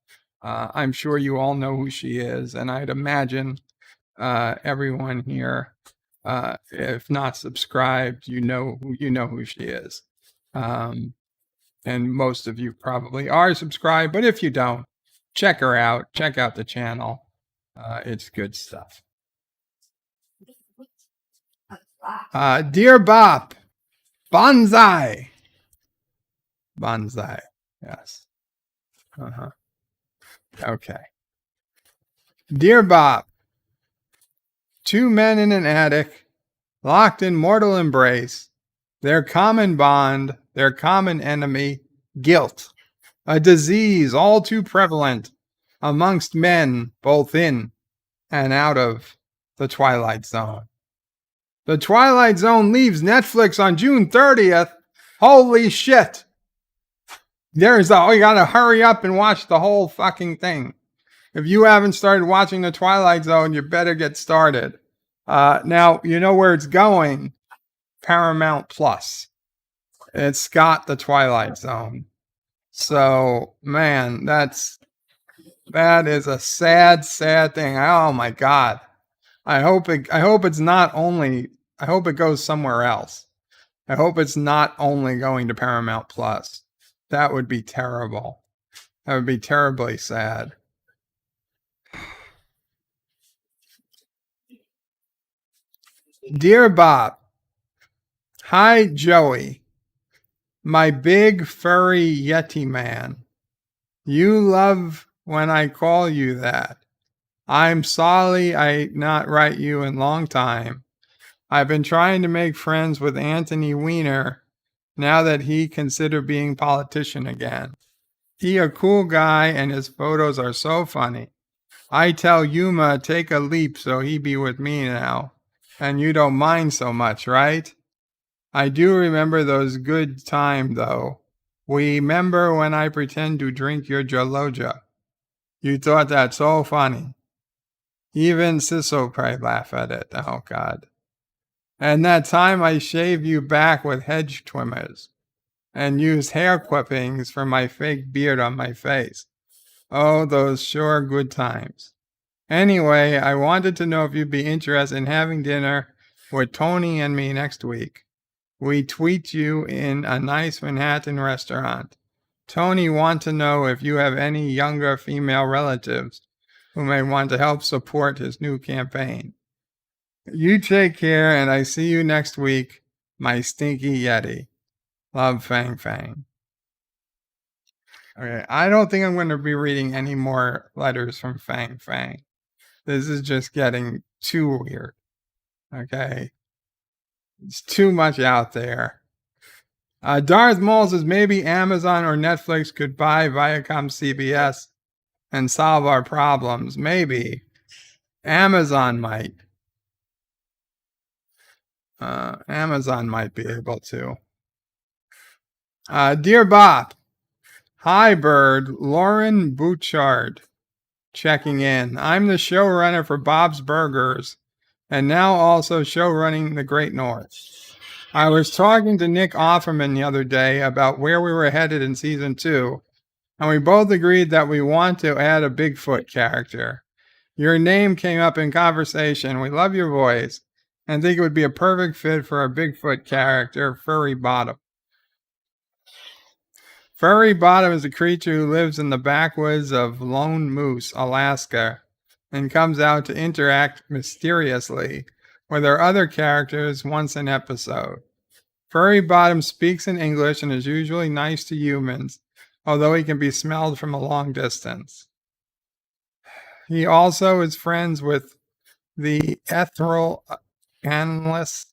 I'm sure you all know who she is, and I'd imagine everyone here, if not subscribed, you know who she is. And most of you probably are subscribed, but if you don't, check her out. Check out the channel. It's good stuff. Dear Bop, Bonsai. Bonsai, yes. Okay. Dear Bop, two men in an attic, locked in mortal embrace, their common bond, their common enemy, guilt, a disease all too prevalent amongst men both in and out of the Twilight Zone. The Twilight Zone leaves Netflix on June 30th. Holy shit. You gotta hurry up and watch the whole fucking thing. If you haven't started watching the Twilight Zone, you better get started. Now, you know where it's going. Paramount Plus. It's got the Twilight Zone. So, man, that is a sad, sad thing. Oh my God. I hope it goes somewhere else. I hope it's not only going to Paramount Plus. That would be terrible. That would be terribly sad. Dear Bop, hi Joey, my big furry Yeti man. You love when I call you that. I'm sorry I not write you in long time. I've been trying to make friends with Anthony Weiner now that he consider being politician again. He a cool guy and his photos are so funny. I tell Yuma take a leap so he be with me now. And you don't mind so much, right? I do remember those good time though. We remember when I pretend to drink your jaloja. You thought that so funny. Even NephewOPrey laugh at it. Oh God. And that time I shaved you back with hedge trimmers and used hair clippings for my fake beard on my face. Oh, those sure good times. Anyway, I wanted to know if you'd be interested in having dinner with Tony and me next week. We tweet you in a nice Manhattan restaurant. Tony want to know if you have any younger female relatives who may want to help support his new campaign. You take care, and I see you next week, my stinky Yeti. Love, Fang Fang. Okay, I don't think I'm going to be reading any more letters from Fang Fang. This is just getting too weird. Okay? It's too much out there. Darth Maul says maybe Amazon or Netflix could buy Viacom CBS and solve our problems. Maybe Amazon might. Amazon might be able to. Dear Bop, hi Bird, Lauren Bouchard checking in. I'm the showrunner for Bob's Burgers and now also showrunning The Great North. I was talking to Nick Offerman the other day about where we were headed in season 2, and we both agreed that we want to add a Bigfoot character. Your name came up in conversation. We love your voice and think it would be a perfect fit for a Bigfoot character, Furry Bottom. Furry Bottom is a creature who lives in the backwoods of Lone Moose, Alaska, and comes out to interact mysteriously with our other characters once an episode. Furry Bottom speaks in English and is usually nice to humans, although he can be smelled from a long distance. He also is friends with the ethereal analyst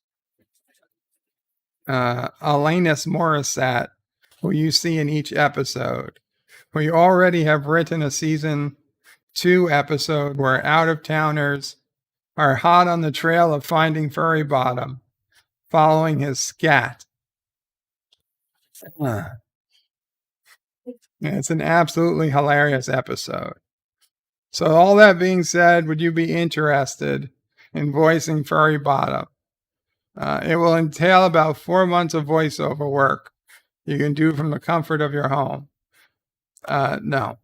Alanis Morissette, who you see in each episode. We already have written a season 2 episode where out-of-towners are hot on the trail of finding Furry Bottom, following his scat. It's an absolutely hilarious episode. So all that being said, would you be interested in voicing Furry Bottom? It will entail about 4 months of voiceover work you can do from the comfort of your home. No.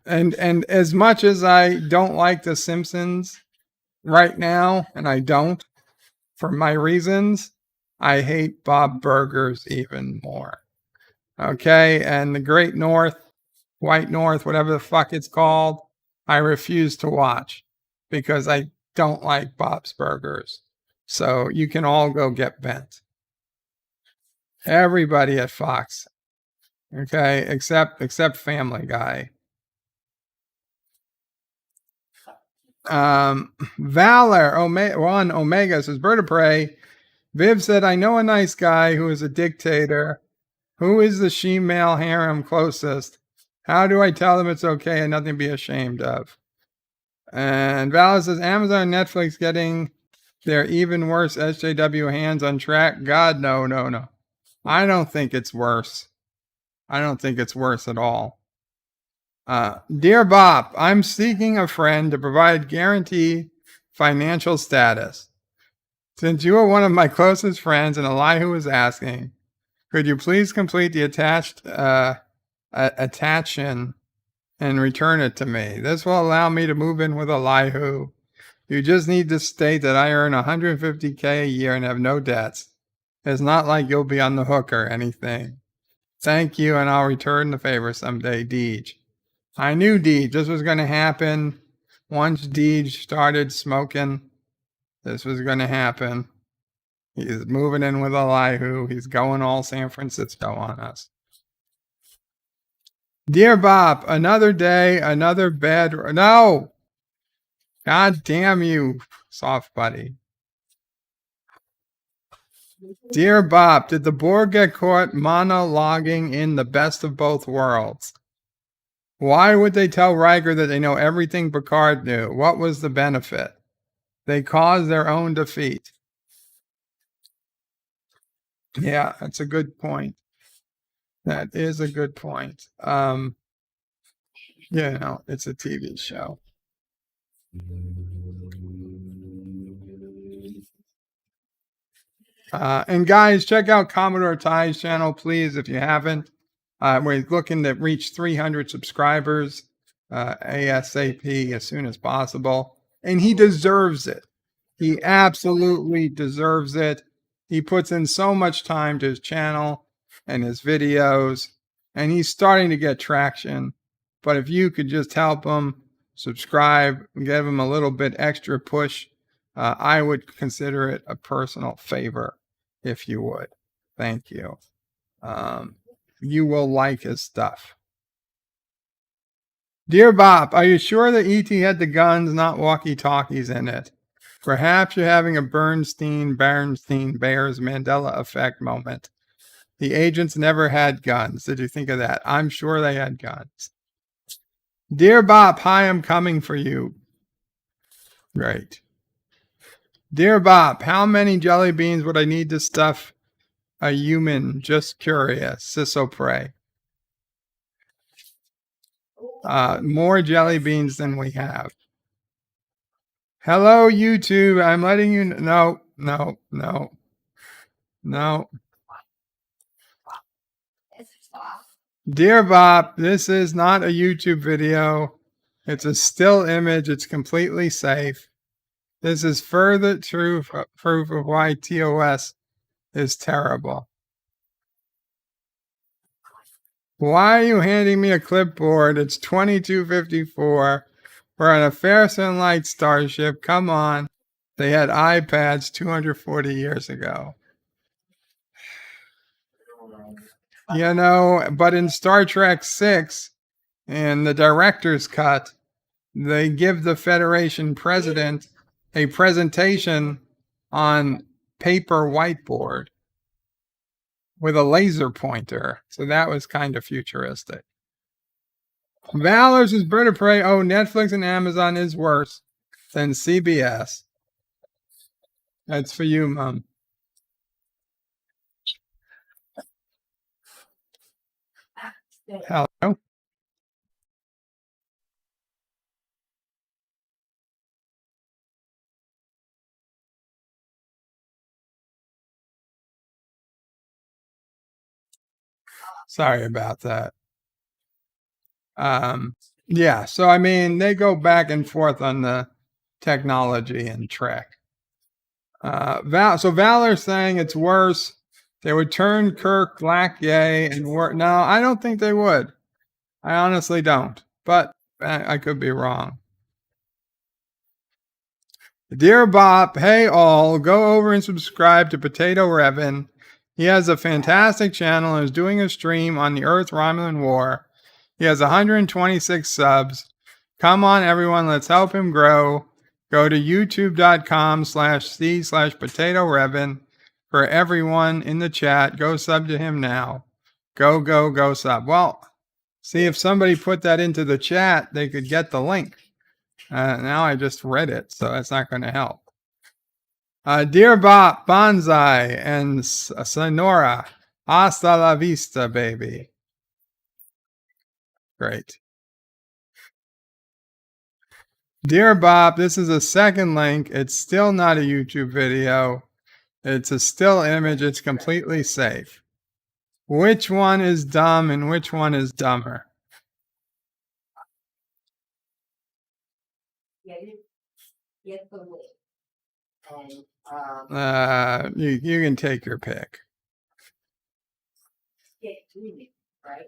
And as much as I don't like The Simpsons right now, and I don't, for my reasons, I hate Bob Burgers even more. Okay, and The Great North, White North, whatever the fuck it's called, I refuse to watch because I don't like Bob's Burgers. So you can all go get bent. Everybody at Fox. Okay, except Family Guy. Valor One Omega says, Bird of Prey. Viv said, I know a nice guy who is a dictator. Who is the she-male harem closest? How do I tell them it's okay and nothing to be ashamed of? And Valor says, Amazon and Netflix getting their even worse SJW hands on track? God, no. I don't think it's worse. I don't think it's worse at all. Dear Bop, I'm seeking a friend to provide guaranteed financial status. Since you are one of my closest friends and Elihu is asking, could you please complete the attachment and return it to me? This will allow me to move in with Elihu. You just need to state that I earn $150K a year and have no debts. It's not like you'll be on the hook or anything. Thank you, and I'll return the favor someday, Deej. I knew Deej. This was going to happen. Once Deej started smoking, this was going to happen. He's moving in with Elihu. He's going all San Francisco on us. Dear Bop, another day, another bed. No! God damn you, soft buddy. Dear Bop, did the Borg get caught monologuing in the best of both worlds? Why would they tell Riker that they know everything Picard knew? What was the benefit? They caused their own defeat. Yeah, that's a good point. That is a good point. It's a TV show. And guys, check out Commodore Ty's channel, please, if you haven't. We're looking to reach 300 subscribers ASAP as soon as possible. And he deserves it. He absolutely deserves it. He puts in so much time to his channel and his videos, and he's starting to get traction. But if you could just help him, subscribe, and give him a little bit extra push, I would consider it a personal favor if you would. Thank you. You will like his stuff. Dear Bop, are you sure that E.T. had the guns, not walkie-talkies in it? Perhaps you're having a Bernstein Bears Mandela effect moment. The agents never had guns. Did you think of that? I'm sure they had guns. Dear Bop, hi, I'm coming for you. Great. Dear Bop, how many jelly beans would I need to stuff a human? Just curious. NephewOPrey. More jelly beans than we have. Hello, YouTube. I'm letting you know. No. Dear Bop, this is not a YouTube video. It's a still image. It's completely safe. This is further proof of why TOS is terrible. Why are you handing me a clipboard? It's 2254. We're on a Ferris-and Light starship. Come on. They had iPads 240 years ago. You know, but in Star Trek 6, in the director's cut, they give the Federation president a presentation on paper whiteboard with a laser pointer. So that was kind of futuristic. Valor's is Bird of Prey. Oh, Netflix and Amazon is worse than CBS. That's for you, Mom. Hello. Sorry about that. Yeah, so I mean, they go back and forth on the technology and Trek. So Valor's saying it's worse. They would turn Kirk black gay and work. No, I don't think they would. I honestly don't, but I could be wrong. Dear Bop, hey all, go over and subscribe to Potato Revin. He has a fantastic channel and is doing a stream on the Earth-Romulan War. He has 126 subs. Come on, everyone, let's help him grow. Go to youtube.com/c/Potato Revin. For everyone in the chat, go sub to him now. Go sub. Well, see, if somebody put that into the chat, they could get the link. Now I just read it, so that's not going to help. Dear Bop, Bonsai, and Sonora, hasta la vista, baby. Great. Dear Bop, this is a second link. It's still not a YouTube video. It's a still image. It's completely safe. Which one is dumb and which one is dumber? Get the link. And You can take your pick. get reading, right?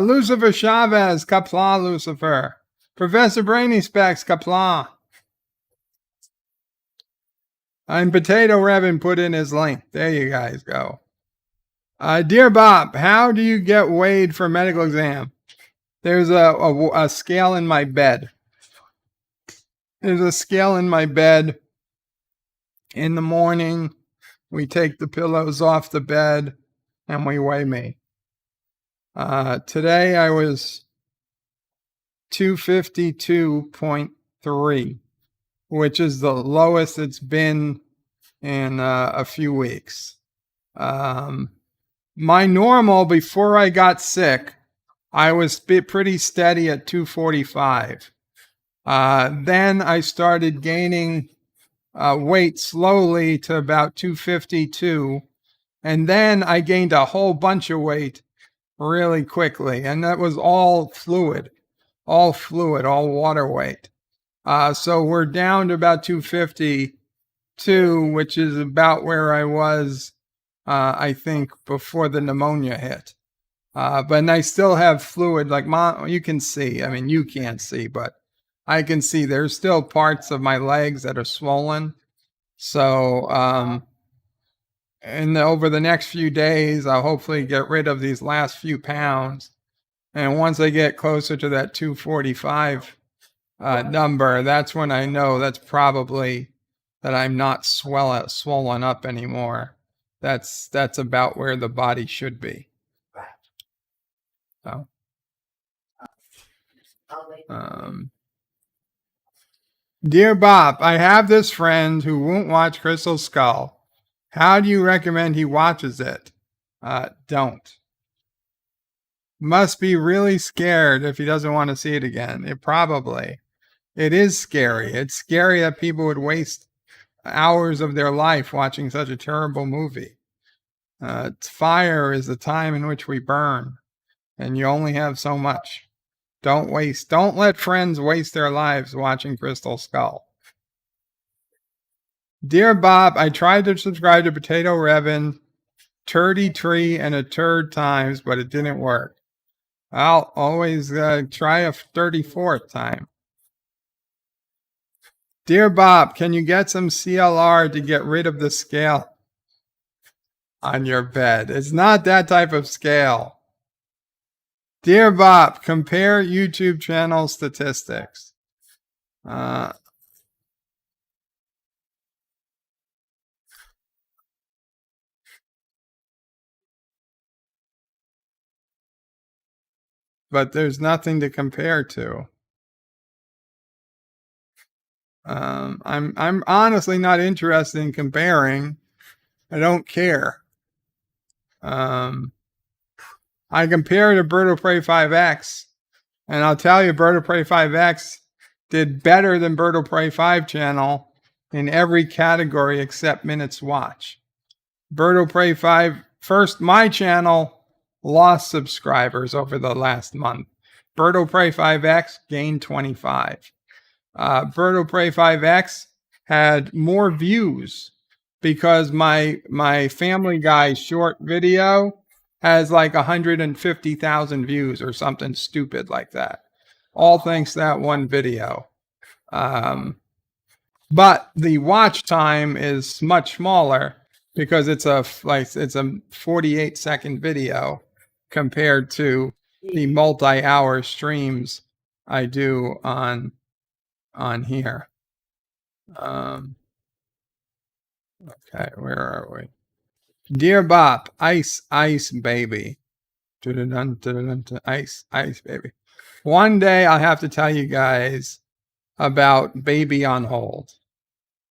Lucifer Chavez, Qapla, Lucifer. Professor Brainy Specs, Qapla. And Potato Revin put in his link. There you guys go. Dear Bop, how do you get weighed for medical exam? There's a scale in my bed. There's a scale in my bed. In the morning, we take the pillows off the bed and we weigh me. Today I was 252.3, which is the lowest it's been in a few weeks. My normal before I got sick, I was pretty steady at 245. Then I started gaining weight slowly to about 252. And then I gained a whole bunch of weight really quickly. And that was all fluid, all water weight. So we're down to about 252, which is about where I was, I think, before the pneumonia hit. But I still have fluid, like you can see. I mean, you can't see, but I can see there's still parts of my legs that are swollen. So, and over the next few days, I'll hopefully get rid of these last few pounds. And once I get closer to that 245 number, that's when I know that's probably that I'm not swollen up anymore. That's about where the body should be. So. Dear Bop, I have this friend who won't watch Crystal Skull. How do you recommend he watches it? Don't. Must be really scared if he doesn't want to see it again. It is scary. It's scary that people would waste hours of their life watching such a terrible movie. Fire is the time in which we burn, and you only have so much. Don't let friends waste their lives watching Crystal Skull. Dear Bob, I tried to subscribe to Potato Revan, Turdy Tree, and a turd times, but it didn't work. I'll always try a 34th time. Dear Bob, can you get some CLR to get rid of the scale on your bed? It's not that type of scale. Dear Bob, compare YouTube channel statistics. But there's nothing to compare to. I'm honestly not interested in comparing. I don't care. I compare to Bird of Prey 5X, and I'll tell you, Bird of Prey 5X did better than Bird of Prey 5 channel in every category except minutes watch. Bird of Prey 5, first, my channel lost subscribers over the last month. Bird of Prey 5X gained 25. Bird of Prey 5X had more views because my Family Guy short video has like 150,000 views or something stupid like that. All thanks to that one video. But the watch time is much smaller because it's a 48-second video compared to the multi-hour streams I do on here. Okay, where are we? Dear Bop, ice baby. Ice baby. One day I'll have to tell you guys about Baby on Hold.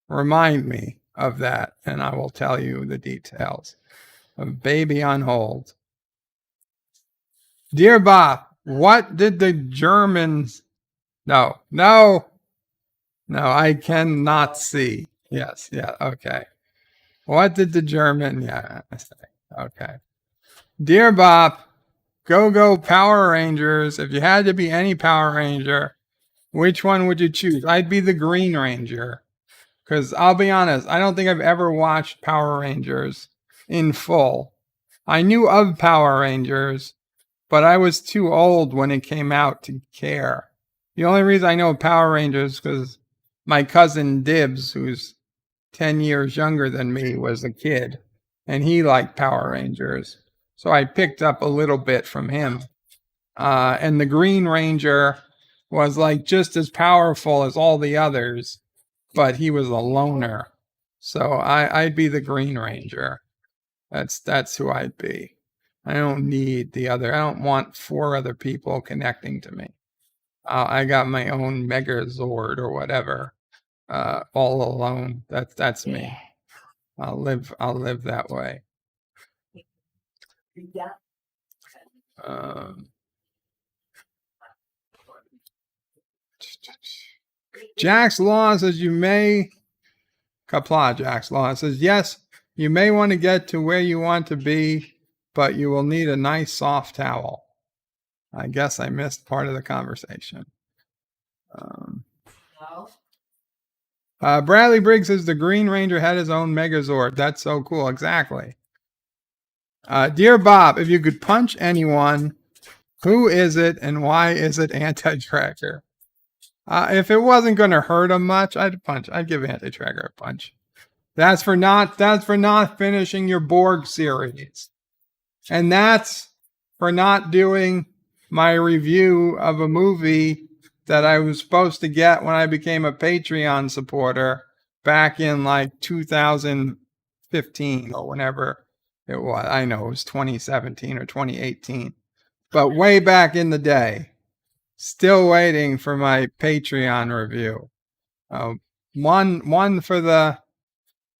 Remind me of that, and I will tell you the details of Baby on Hold. Dear Bop, what did the Germans... No, I cannot see. Yes, yeah, okay. What did the German... Yeah, okay. Dear Bop, go Power Rangers. If you had to be any Power Ranger, which one would you choose? I'd be the Green Ranger. Because I'll be honest, I don't think I've ever watched Power Rangers in full. I knew of Power Rangers, but I was too old when it came out to care. The only reason I know Power Rangers is because my cousin Dibs, who's 10 years younger than me, was a kid, and he liked Power Rangers. So I picked up a little bit from him. And the Green Ranger was like just as powerful as all the others, but he was a loner. So I'd be the Green Ranger. That's who I'd be. I don't need I don't want 4 other people connecting to me. I got my own Megazord or whatever, all alone. That's me. I'll live that way. Jack's Law says Qapla Jack's Law says, yes, you may want to get to where you want to be, but you will need a nice soft towel. I guess I missed part of the conversation. Bradley Briggs says the Green Ranger had his own Megazord. That's so cool. Exactly. Dear Bob, if you could punch anyone, who is it and why is it Anti-Tracker? If it wasn't going to hurt him much, I'd give Anti-Tracker a punch. That's for not finishing your Borg series. And that's for not doing my review of a movie that I was supposed to get when I became a Patreon supporter back in like 2015 or whenever it was. I know it was 2017 or 2018, but way back in the day. Still waiting for my Patreon review. One for the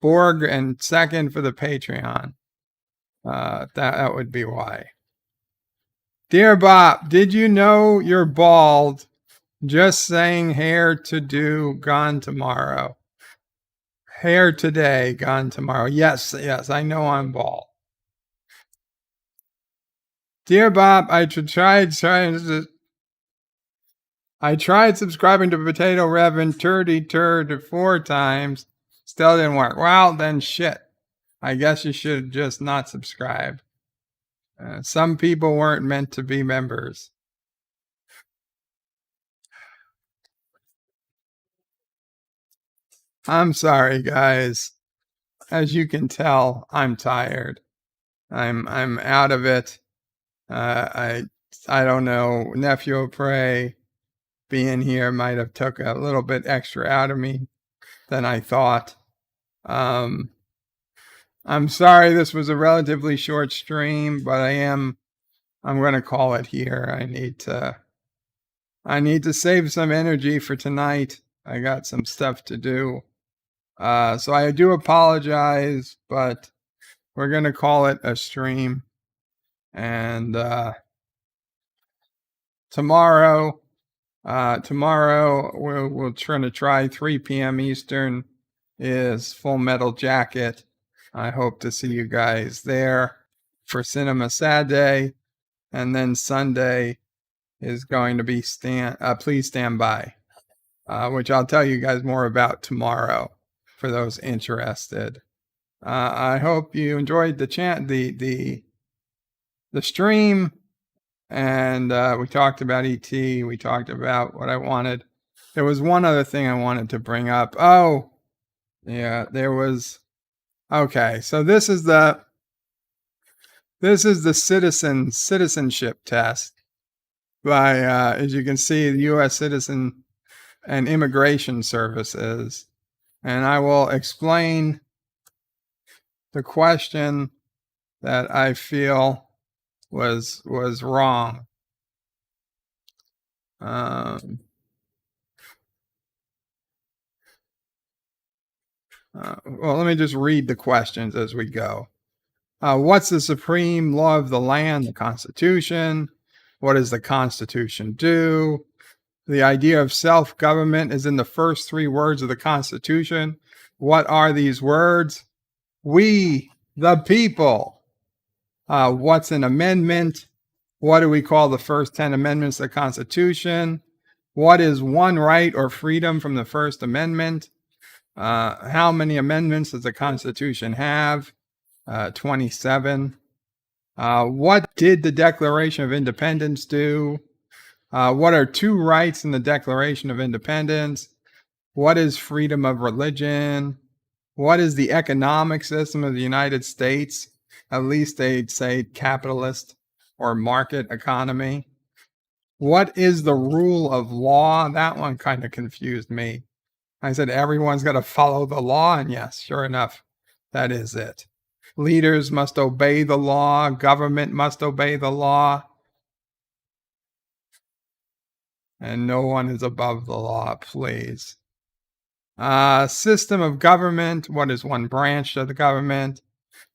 Borg and second for the Patreon. That would be why. Dear Bop, did you know you're bald? Just saying hair to do, gone tomorrow. Hair today, gone tomorrow. Yes, I know I'm bald. Dear Bop, I tried subscribing to Potato Reverend Turd 4 times. Still didn't work. Well, then shit. I guess you should just not subscribe. Some people weren't meant to be members. I'm sorry, guys. As you can tell, I'm tired. I'm out of it. I don't know. NephewOPrey being here might have took a little bit extra out of me than I thought. I'm sorry this was a relatively short stream, but I'm going to call it here. I need to save some energy for tonight. I got some stuff to do. So I do apologize, but we're going to call it a stream. And tomorrow we'll try to try 3 p.m. Eastern is Full Metal Jacket. I hope to see you guys there for Cinema Saturday. And then Sunday is going to be Please Stand By, which I'll tell you guys more about tomorrow for those interested. I hope you enjoyed the stream, and we talked about ET. We talked about what I wanted. There was one other thing I wanted to bring up. Oh, yeah, there was. Okay, so this is the citizenship test by, as you can see, the U.S. Citizen and Immigration Services, and I will explain the question that I feel was wrong. Well, let me just read the questions as we go. What's the supreme law of the land? The Constitution. What does the Constitution do? The idea of self-government is in the first 3 words of the Constitution. What are these words? We, the people. What's an amendment? What do we call the first 10 amendments of the Constitution? What is one right or freedom from the First Amendment? How many amendments does the Constitution have? 27. What did the Declaration of Independence do? What are 2 rights in the Declaration of Independence? What is freedom of religion? What is the economic system of the United States? At least they'd say capitalist or market economy. What is the rule of law? That one kind of confused me. I said everyone's got to follow the law, and yes, sure enough, that is it. Leaders must obey the law. Government must obey the law. And no one is above the law, please. System of government. What is one branch of the government?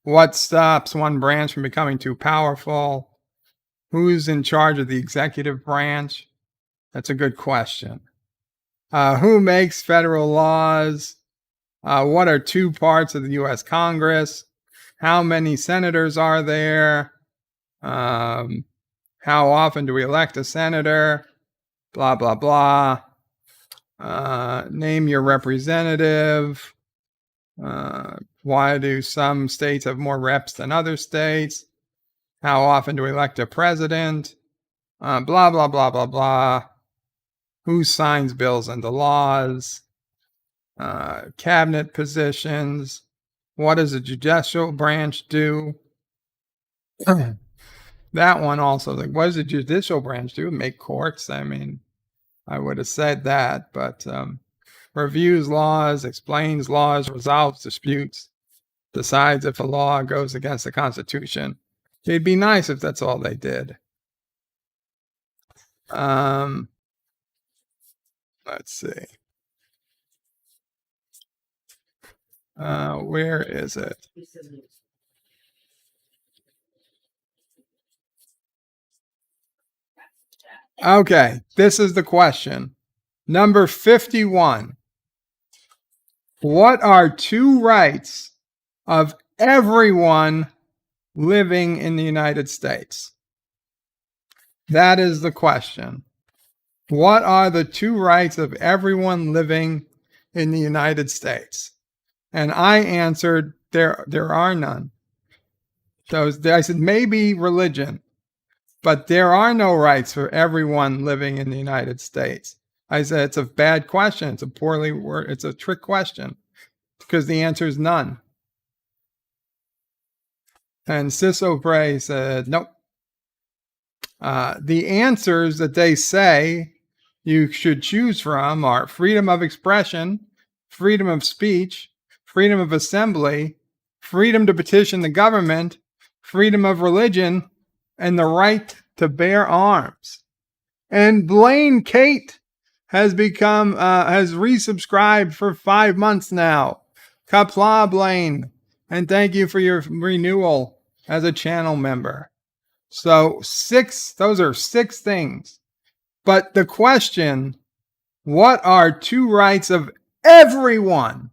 What stops one branch from becoming too powerful? Who's in charge of the executive branch? That's a good question. Who makes federal laws? What are 2 parts of the U.S. Congress? How many senators are there? How often do we elect a senator? Blah, blah, blah. Name your representative. Why do some states have more reps than other states? How often do we elect a president? Blah, blah, blah, blah, blah. Who signs bills into laws? Cabinet positions. What does the judicial branch do? That one also, like, what does the judicial branch do? Make courts? I mean, I would have said that, but reviews laws, explains laws, resolves disputes, decides if a law goes against the Constitution. It'd be nice if that's all they did. Let's see. Where is it? Okay, this is the question. Number 51. What are two rights of everyone living in the United States? That is the question. What are the two rights of everyone living in the United States? And I answered, there are none. So I said, maybe religion, but there are no rights for everyone living in the United States. I said, it's a bad question. It's a poorly worded, it's a trick question because the answer is none. And NephewOPrey said, nope. The answers that they say you should choose from are freedom of expression, freedom of speech, freedom of assembly, freedom to petition the government, freedom of religion, and the right to bear arms. And Blaine Kate has resubscribed for 5 months now. Qapla, Blaine. And thank you for your renewal as a channel member. So those are 6 things. But the question, what are two rights of everyone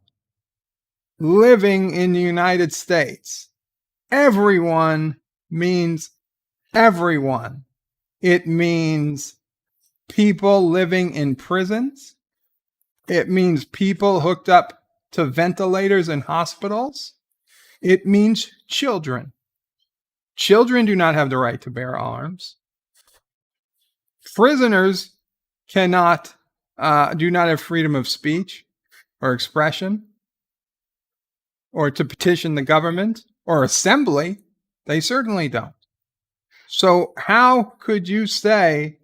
living in the United States? Everyone means everyone. It means people living in prisons. It means people hooked up to ventilators in hospitals. It means children. Children do not have the right to bear arms. Prisoners do not have freedom of speech or expression or to petition the government or assembly. They certainly don't. So how could you say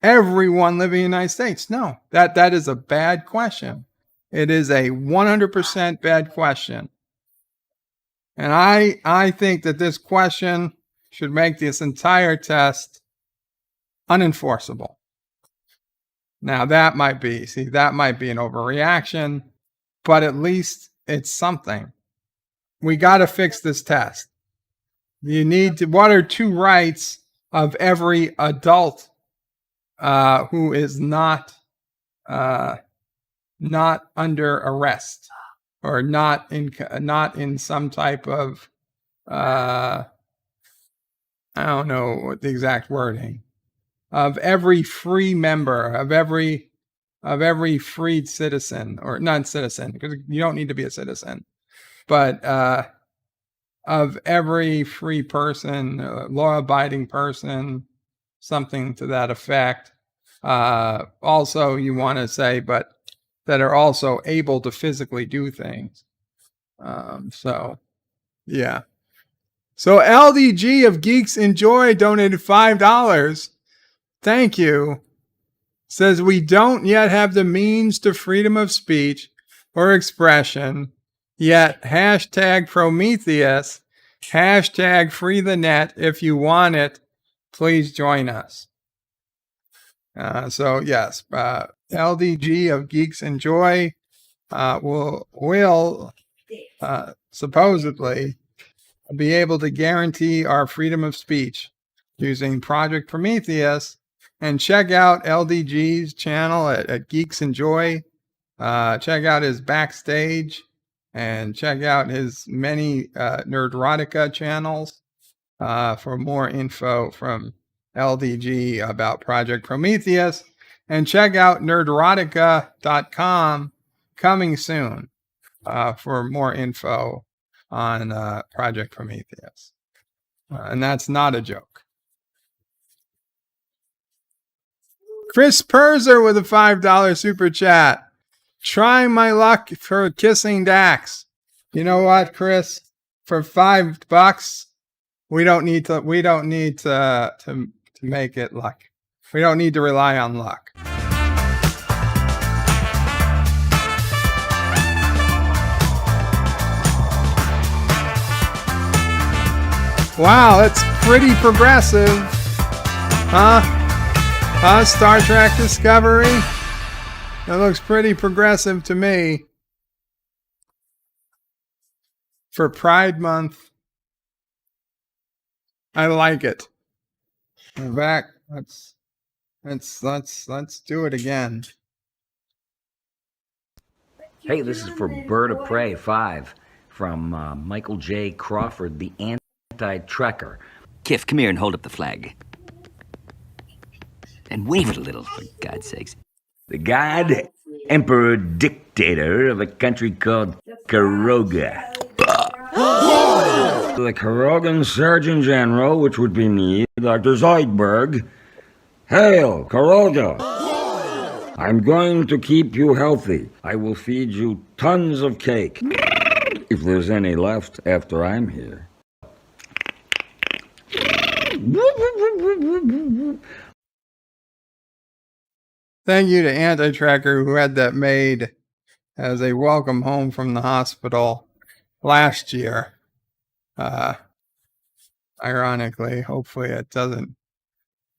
everyone living in the United States? No, that is a bad question. It is a 100% bad question. And I think that this question should make this entire test unenforceable. Now that might be an overreaction, but at least it's something. We got to fix this test. What are two rights of every adult who is not under arrest or not in some type of I don't know what the exact wording of every free member of every freed citizen or non-citizen, because you don't need to be a citizen, but of every free person, law-abiding person, something to that effect. Also, you want to say, but that are also able to physically do things. So, yeah. So LDG of Geeks Enjoy donated $5. Thank you. Says we don't yet have the means to freedom of speech or expression, yet hashtag Prometheus, hashtag free the net. If you want it, please join us. So yes, LDG of Geeks Enjoy will supposedly be able to guarantee our freedom of speech using Project Prometheus. And check out LDG's channel at Geeks Enjoy. Check out his backstage and check out his many Nerdrotica channels for more info from LDG about Project Prometheus. And check out nerdrotica.com coming soon for more info on Project Prometheus. And that's not a joke. Chris Perzer with a $5 super chat. Trying my luck for kissing Dax. You know what, Chris? For $5, we don't need to make it luck. We don't need to rely on luck. Wow, that's pretty progressive. Huh? Star Trek Discovery? That looks pretty progressive to me. For Pride Month, I like it. We're back. Let's do it again. Hey, this is for Bird of Prey 5 from Michael J. Crawford, the anti-trekker. Kif, come here and hold up the flag. And wave it a little, for God's sakes. The God, Emperor, Dictator of a country called Caroga. The Carogan Surgeon General, which would be me, Dr. Zoidberg. Hail, Caroga! I'm going to keep you healthy. I will feed you tons of cake. If there's any left after I'm here. Thank you to Anti-Tracker who had that made as a welcome home from the hospital last year. Ironically, hopefully it don't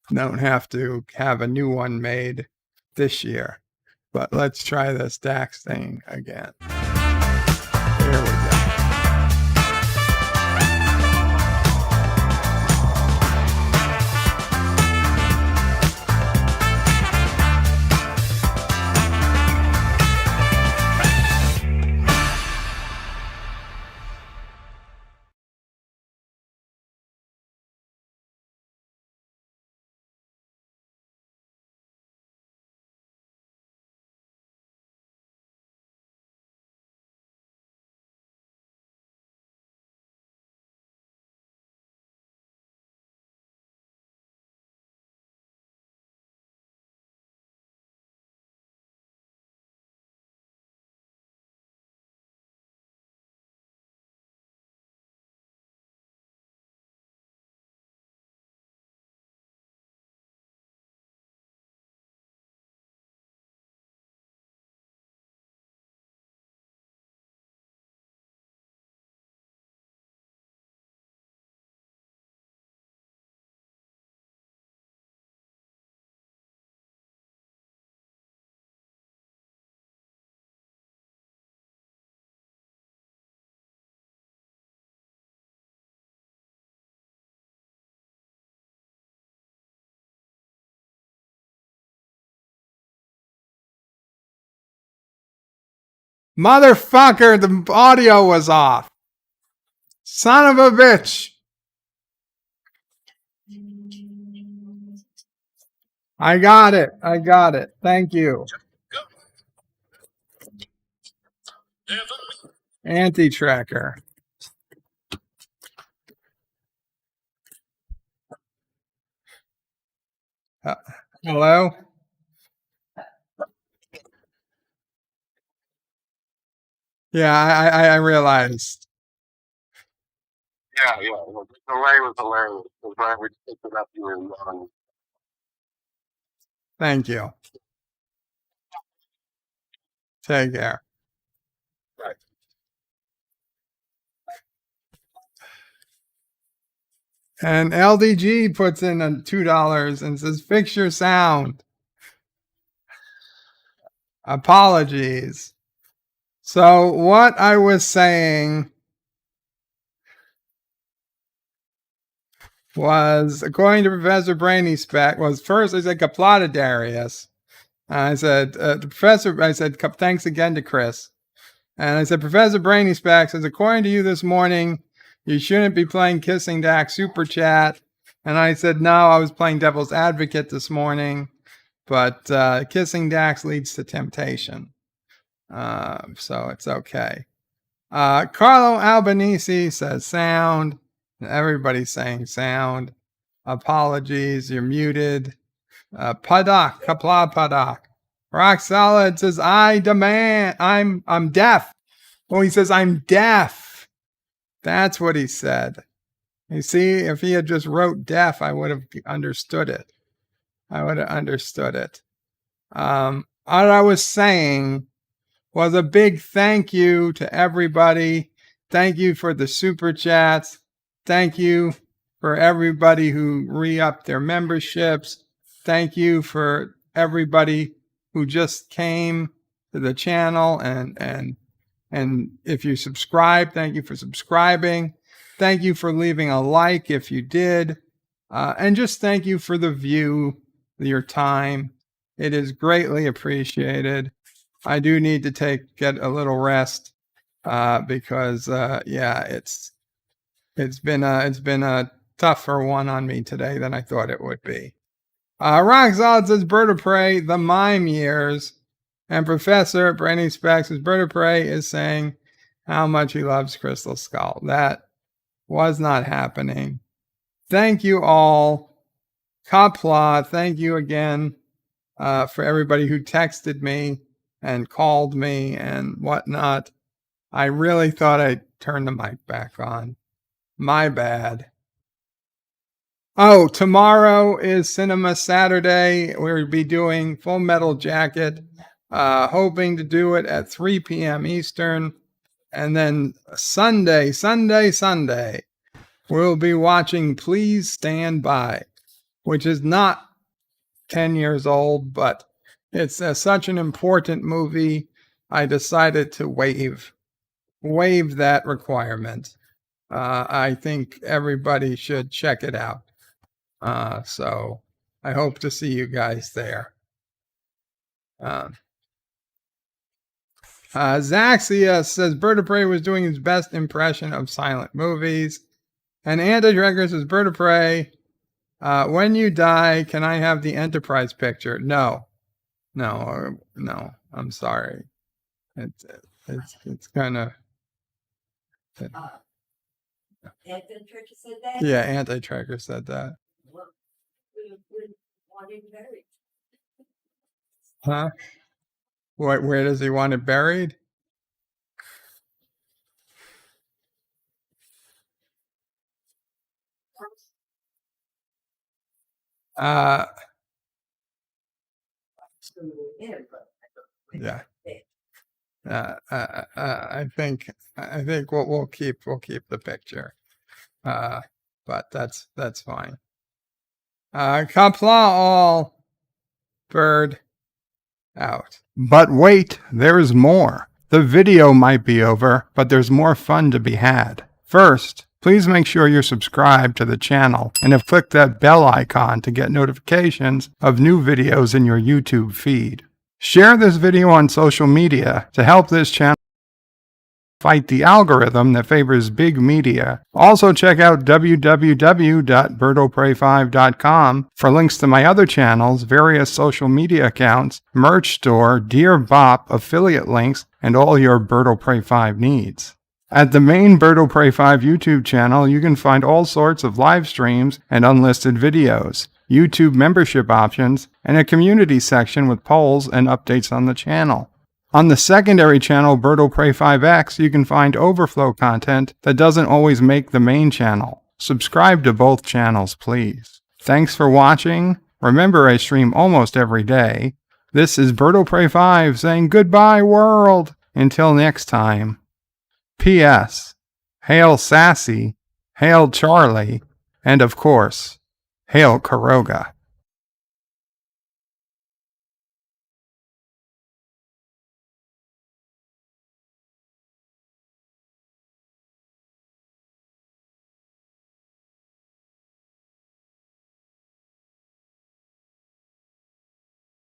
have to have a new one made this year. But let's try this Dax thing again. There we go. Motherfucker, the audio was off. Son of a bitch. I got it. Thank you. Anti-Tracker. Hello? Yeah, I realized. Yeah. The delay was hilarious. I'm glad we picked it up. You were young. Thank you. Take care. Right. And LDG puts in $2 and says, fix your sound. Apologies. So what I was saying was, according to Professor Brainy Spec, was first I said Qapla Darius. I said, thanks again to Chris. And I said, Professor Brainy Spec says, according to you this morning, you shouldn't be playing Kissing Dax Super Chat. And I said, no, I was playing Devil's Advocate this morning. But Kissing Dax leads to temptation. So it's okay. Carlo Albanese says sound. Everybody's saying sound. Apologies, you're muted. Padak, Qapla Padak. Rock Solid says, I demand, I'm deaf. Oh, he says, I'm deaf. That's what he said. You see, if he had just wrote deaf, I would have understood it. What I was saying was a big thank you to everybody. Thank you for the super chats. Thank you for everybody who re-upped their memberships. Thank you for everybody who just came to the channel, and if you subscribe, thank you for subscribing. Thank you for leaving a like if you did. And just thank you for the view, your time. It is greatly appreciated. I do need to get a little rest because it's been a tougher one on me today than I thought it would be. Rock Solid says Bird of Prey, the mime years. And Professor Brandy Specs says Bird of Prey is saying how much he loves Crystal Skull. That was not happening. Thank you all. Qapla, thank you again for everybody who texted me and called me and whatnot. I really thought I'd turn the mic back on. My bad. Oh, tomorrow is Cinema Saturday. We'll be doing Full Metal Jacket, hoping to do it at 3 p.m. Eastern. And then Sunday, we'll be watching Please Stand By, which is not 10 years old, but it's such an important movie, I decided to waive that requirement. I think everybody should check it out. So I hope to see you guys there. Zaxia says Bird of Prey was doing his best impression of silent movies. And Anti-Tracker says Bird of Prey, when you die, can I have the Enterprise picture? No, I'm sorry. It's kind of... Anti-Tracker said that? Yeah, Anti-Tracker said that. Well, we want him buried. Huh? Where does he want it buried? Yeah. I think we'll keep the picture. But that's fine. Qapla all, Bird out. But wait, there's more. The video might be over, but there's more fun to be had. First, please make sure you're subscribed to the channel and have clicked that bell icon to get notifications of new videos in your YouTube feed. Share this video on social media to help this channel fight the algorithm that favors big media. Also check out www.BirdoPrey5.com for links to my other channels, various social media accounts, merch store, Dear Bop, affiliate links, and all your Bird of Prey 5 needs. At the main Bird of Prey 5 YouTube channel, you can find all sorts of live streams and unlisted videos, YouTube membership options, and a community section with polls and updates on the channel. On the secondary channel, Bird of Prey 5X, you can find overflow content that doesn't always make the main channel. Subscribe to both channels, please. Thanks for watching. Remember, I stream almost every day. This is Bird of Prey 5 saying goodbye, world. Until next time. P.S. Hail Sassy, hail Charlie, and of course, hail Caroga.